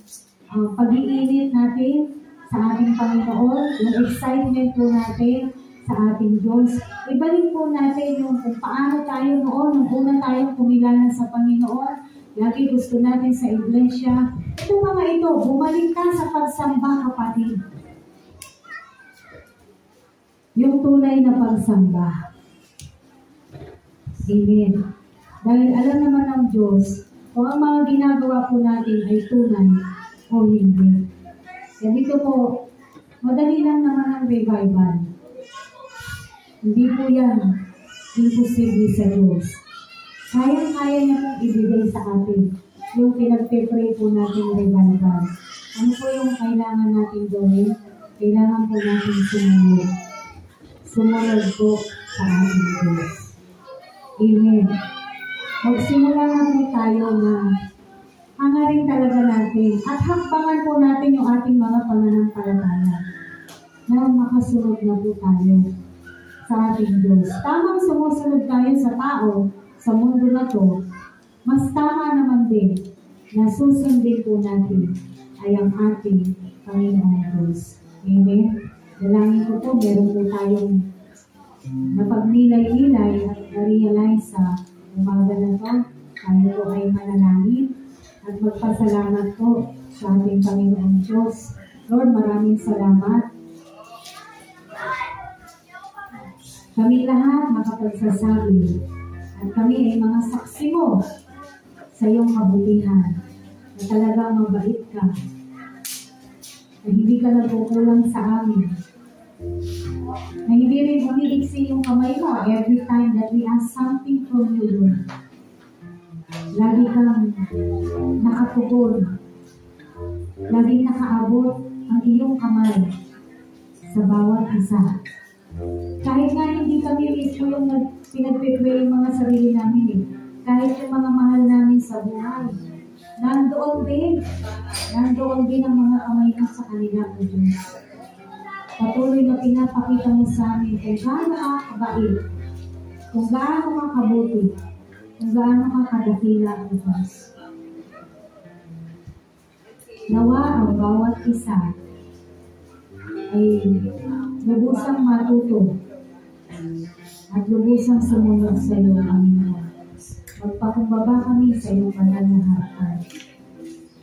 pag-iinit natin sa ating Panginoon, yung excitement po natin sa ating Diyos. Ibalik po natin yung kung paano tayo noon, nung una tayong kumilala sa Panginoon, lagi gusto natin sa iglesia. Ito mga ito, bumalik ka sa pagsamba, kapatid. Yung tunay na pagsamba. Amen. Dahil alam naman ng Diyos, kung ang mga ginagawa po natin ay tunay o hindi. Kaya dito po, madali lang naman ang revival. Hindi po yan imposible sa Diyos. Kaya-kaya niya pong ibigay sa atin yung pinagpe-pray po natin revival. Ano po yung kailangan natin gawin? Kailangan po natin sumunod. Sumunod po sa ating Diyos. Amen. Magsimula na po tayo na hangarin talaga natin at hakbangan po natin yung ating mga pananampalataya na makasunod na po tayo sa ating Diyos. Tamang sumusunod tayo sa tao sa mundo na to, mas tama naman din na susundin po natin ay ang ating Panginoong Diyos. Amen? Dalangin ko po, meron po tayong napagnilay-nilay at na-realize sa umaga na to. Tayo po ay manalangin at magpasalamat po sa ating Panginoong Diyos. Lord, maraming salamat. Kami lahat makapagsasabi at kami ay mga saksi mo sa iyong kabutihan na talagang mabait ka na hindi ka nagkukulang sa amin na hindi rin umiiksi yung kamay mo every time that we ask something from you, Lord. Lagi kang nakatugon, laging nakaabot ang iyong kamay sa bawat isa. Kahit nga hindi kami mismo yung pinagpipray yung mga sarili namin eh. Kahit yung mga mahal namin sa buhay. Nandoon din ang mga kamay mo sa kanila, O Diyos. Patuloy na pinapakita mo sa amin kung gaano ka kabait, kung gaano ka kabuti, kung gaano ka kadakila, O Diyos. Nawa ang bawat isa ay lubusang matuto at lubusang sumunod sa iyo, Panginoon. Magpakumbaba kami sa iyong banal na harapan.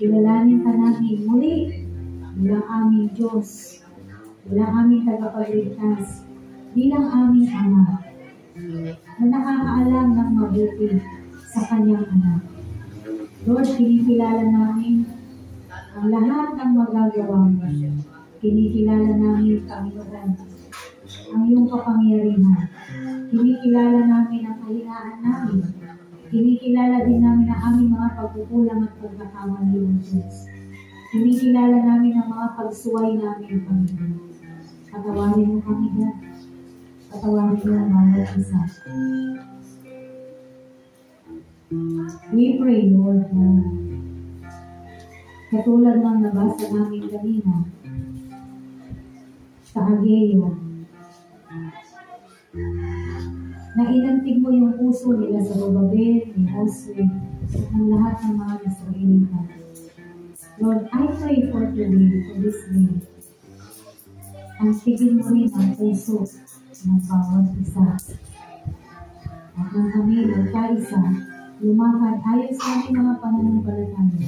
Kilalanin ka namin muli bilang aming Diyos, bilang aming tagapagligtas, bilang aming Ama, na nakakaalam ng mabuti sa kanyang anak. Lord, kinikilala namin ang lahat ng magagawa mo. Kinikilala namin, Panginoon, ang iyong kapangyarihan. Kinikilala namin ang kahinaan namin. Kinikilala din namin ang aming mga pagkukulang at pagkakamali ng Diyos. Kinikilala namin ang mga pagsuway namin, Panginoon. Patawarin mo kami na. Patawarin mo ang bawat isa. We pray, Lord, na katulad ng nabasa namin kanina sa Hageo, na inantig mo yung puso nila sa Zorobabel, ni Josue, at ng lahat ng mga Israelita. Lord, I pray for today, for this day. Antigin mo rin ang puso ng bawat isa. At nang kami magkaisa, lumakad ayon sa ating mga pananampalataya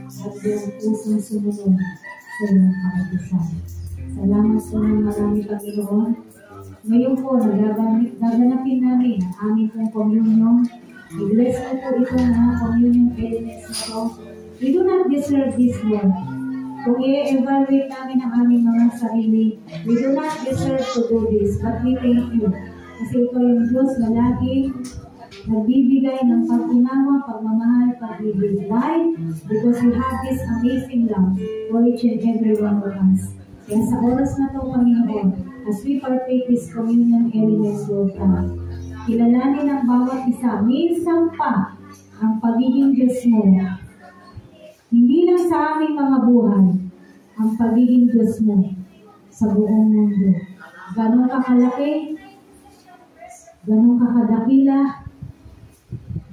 at buong pusong sumunod sa iyong kaisa. Salamat po ng marami, Panginoon. Ngayon po, gaganapin namin ang aming pong communion. I-bless ko po itong mga communion elements na po. We do not deserve this, Lord. Kung i-evaluate namin ang aming mga sarili, we do not deserve to do this, but we thank you. Kasi ito yung Diyos na laging nagbibigay ng pag-unawa, pagmamahal, pag-ibig. Why? Because you have this amazing love for each and every one of us. Kaya sa oras na ito, Panginoon, as we partake this communion elements, Lord God, kilalanin ang bawat isa, minsan pa ang pagiging Diyos mo. Hindi lang sa aming mga buhay, ang pagiging Diyos mo sa buong mundo. Ganon ka kalaki, ganon ka kadakila,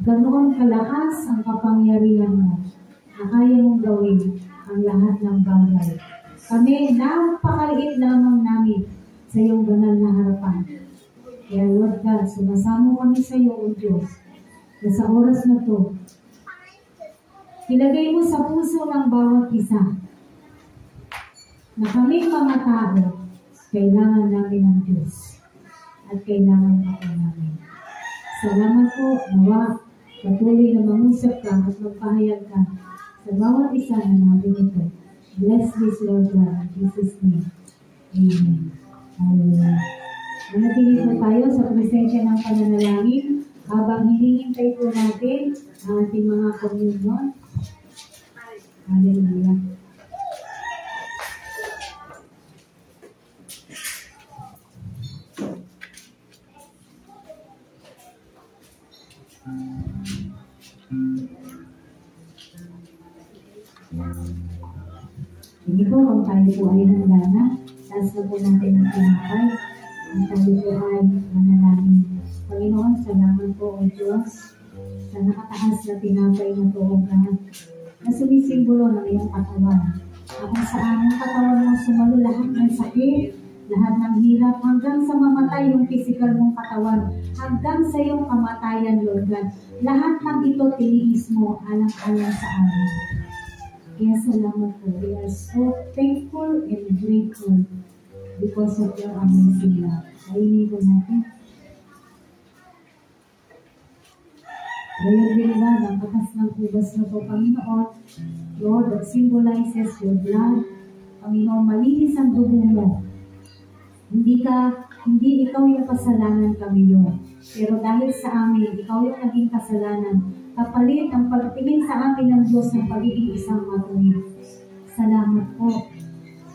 ganon kalakas ang kapangyarihan mo na kaya mong gawin ang lahat ng bagay. Kami, napakaliit lamang namin sa iyong banal na harapan. Kaya Lord God, sumasamo kami sa iyo, O Diyos, na sa oras na to, ilagay mo sa puso ng bawat isa na kaming mga tao, kailangan namin ng Diyos at kailangan ako namin. Salamat po, nawa, patuloy na mangusap ka at magpahayag ka sa bawat isa na namin ito. Bless this, Lord God, in Jesus' name. Amen. Hallelujah. Manatili po tayo sa presensya ng pananalangin habang hinihintay po natin ang ating mga communion. Hallelujah. Hindi po, kung tayo po ay handa na, taas na po natin ang tinapay. Kung tayo po ay manalangin. Panginoon, salamat po, O Diyos, sa nakataas na tinapay na po, O God, na sumisimbolo ng iyong katawan. At kung saan ang katawan mo sumalo lahat ng sakit, lahat ng hirap, hanggang sa mamatay yung physical mong katawan, hanggang sa iyong kamatayan, Lord God. Lahat ng ito tiniis mo alang-alang sa amin. Kaya salamat po. We are so thankful and grateful because of your amazing love. Kainin po natin. Ngayon din ba, ang batas ng ubas na po, Panginoon, Lord, that symbolizes your blood. Panginoon, malinis ang dugo mo. Hindi ikaw yung kasalanan kami yun. Pero dahil sa amin, ikaw yung naging kasalanan. Kapalit ang pagtingin sa amin ng Diyos ng pagiging isang matuwid. Salamat po.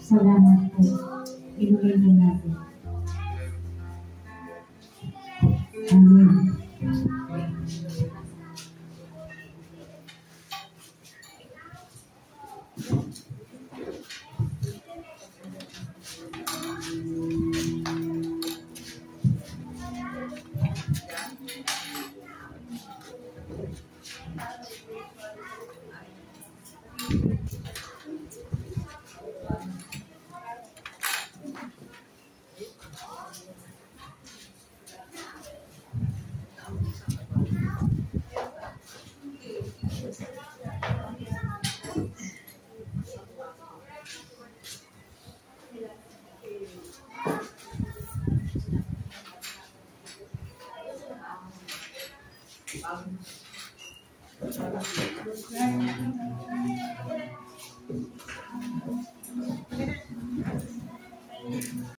Salamat po. Inumin po natin. Amen.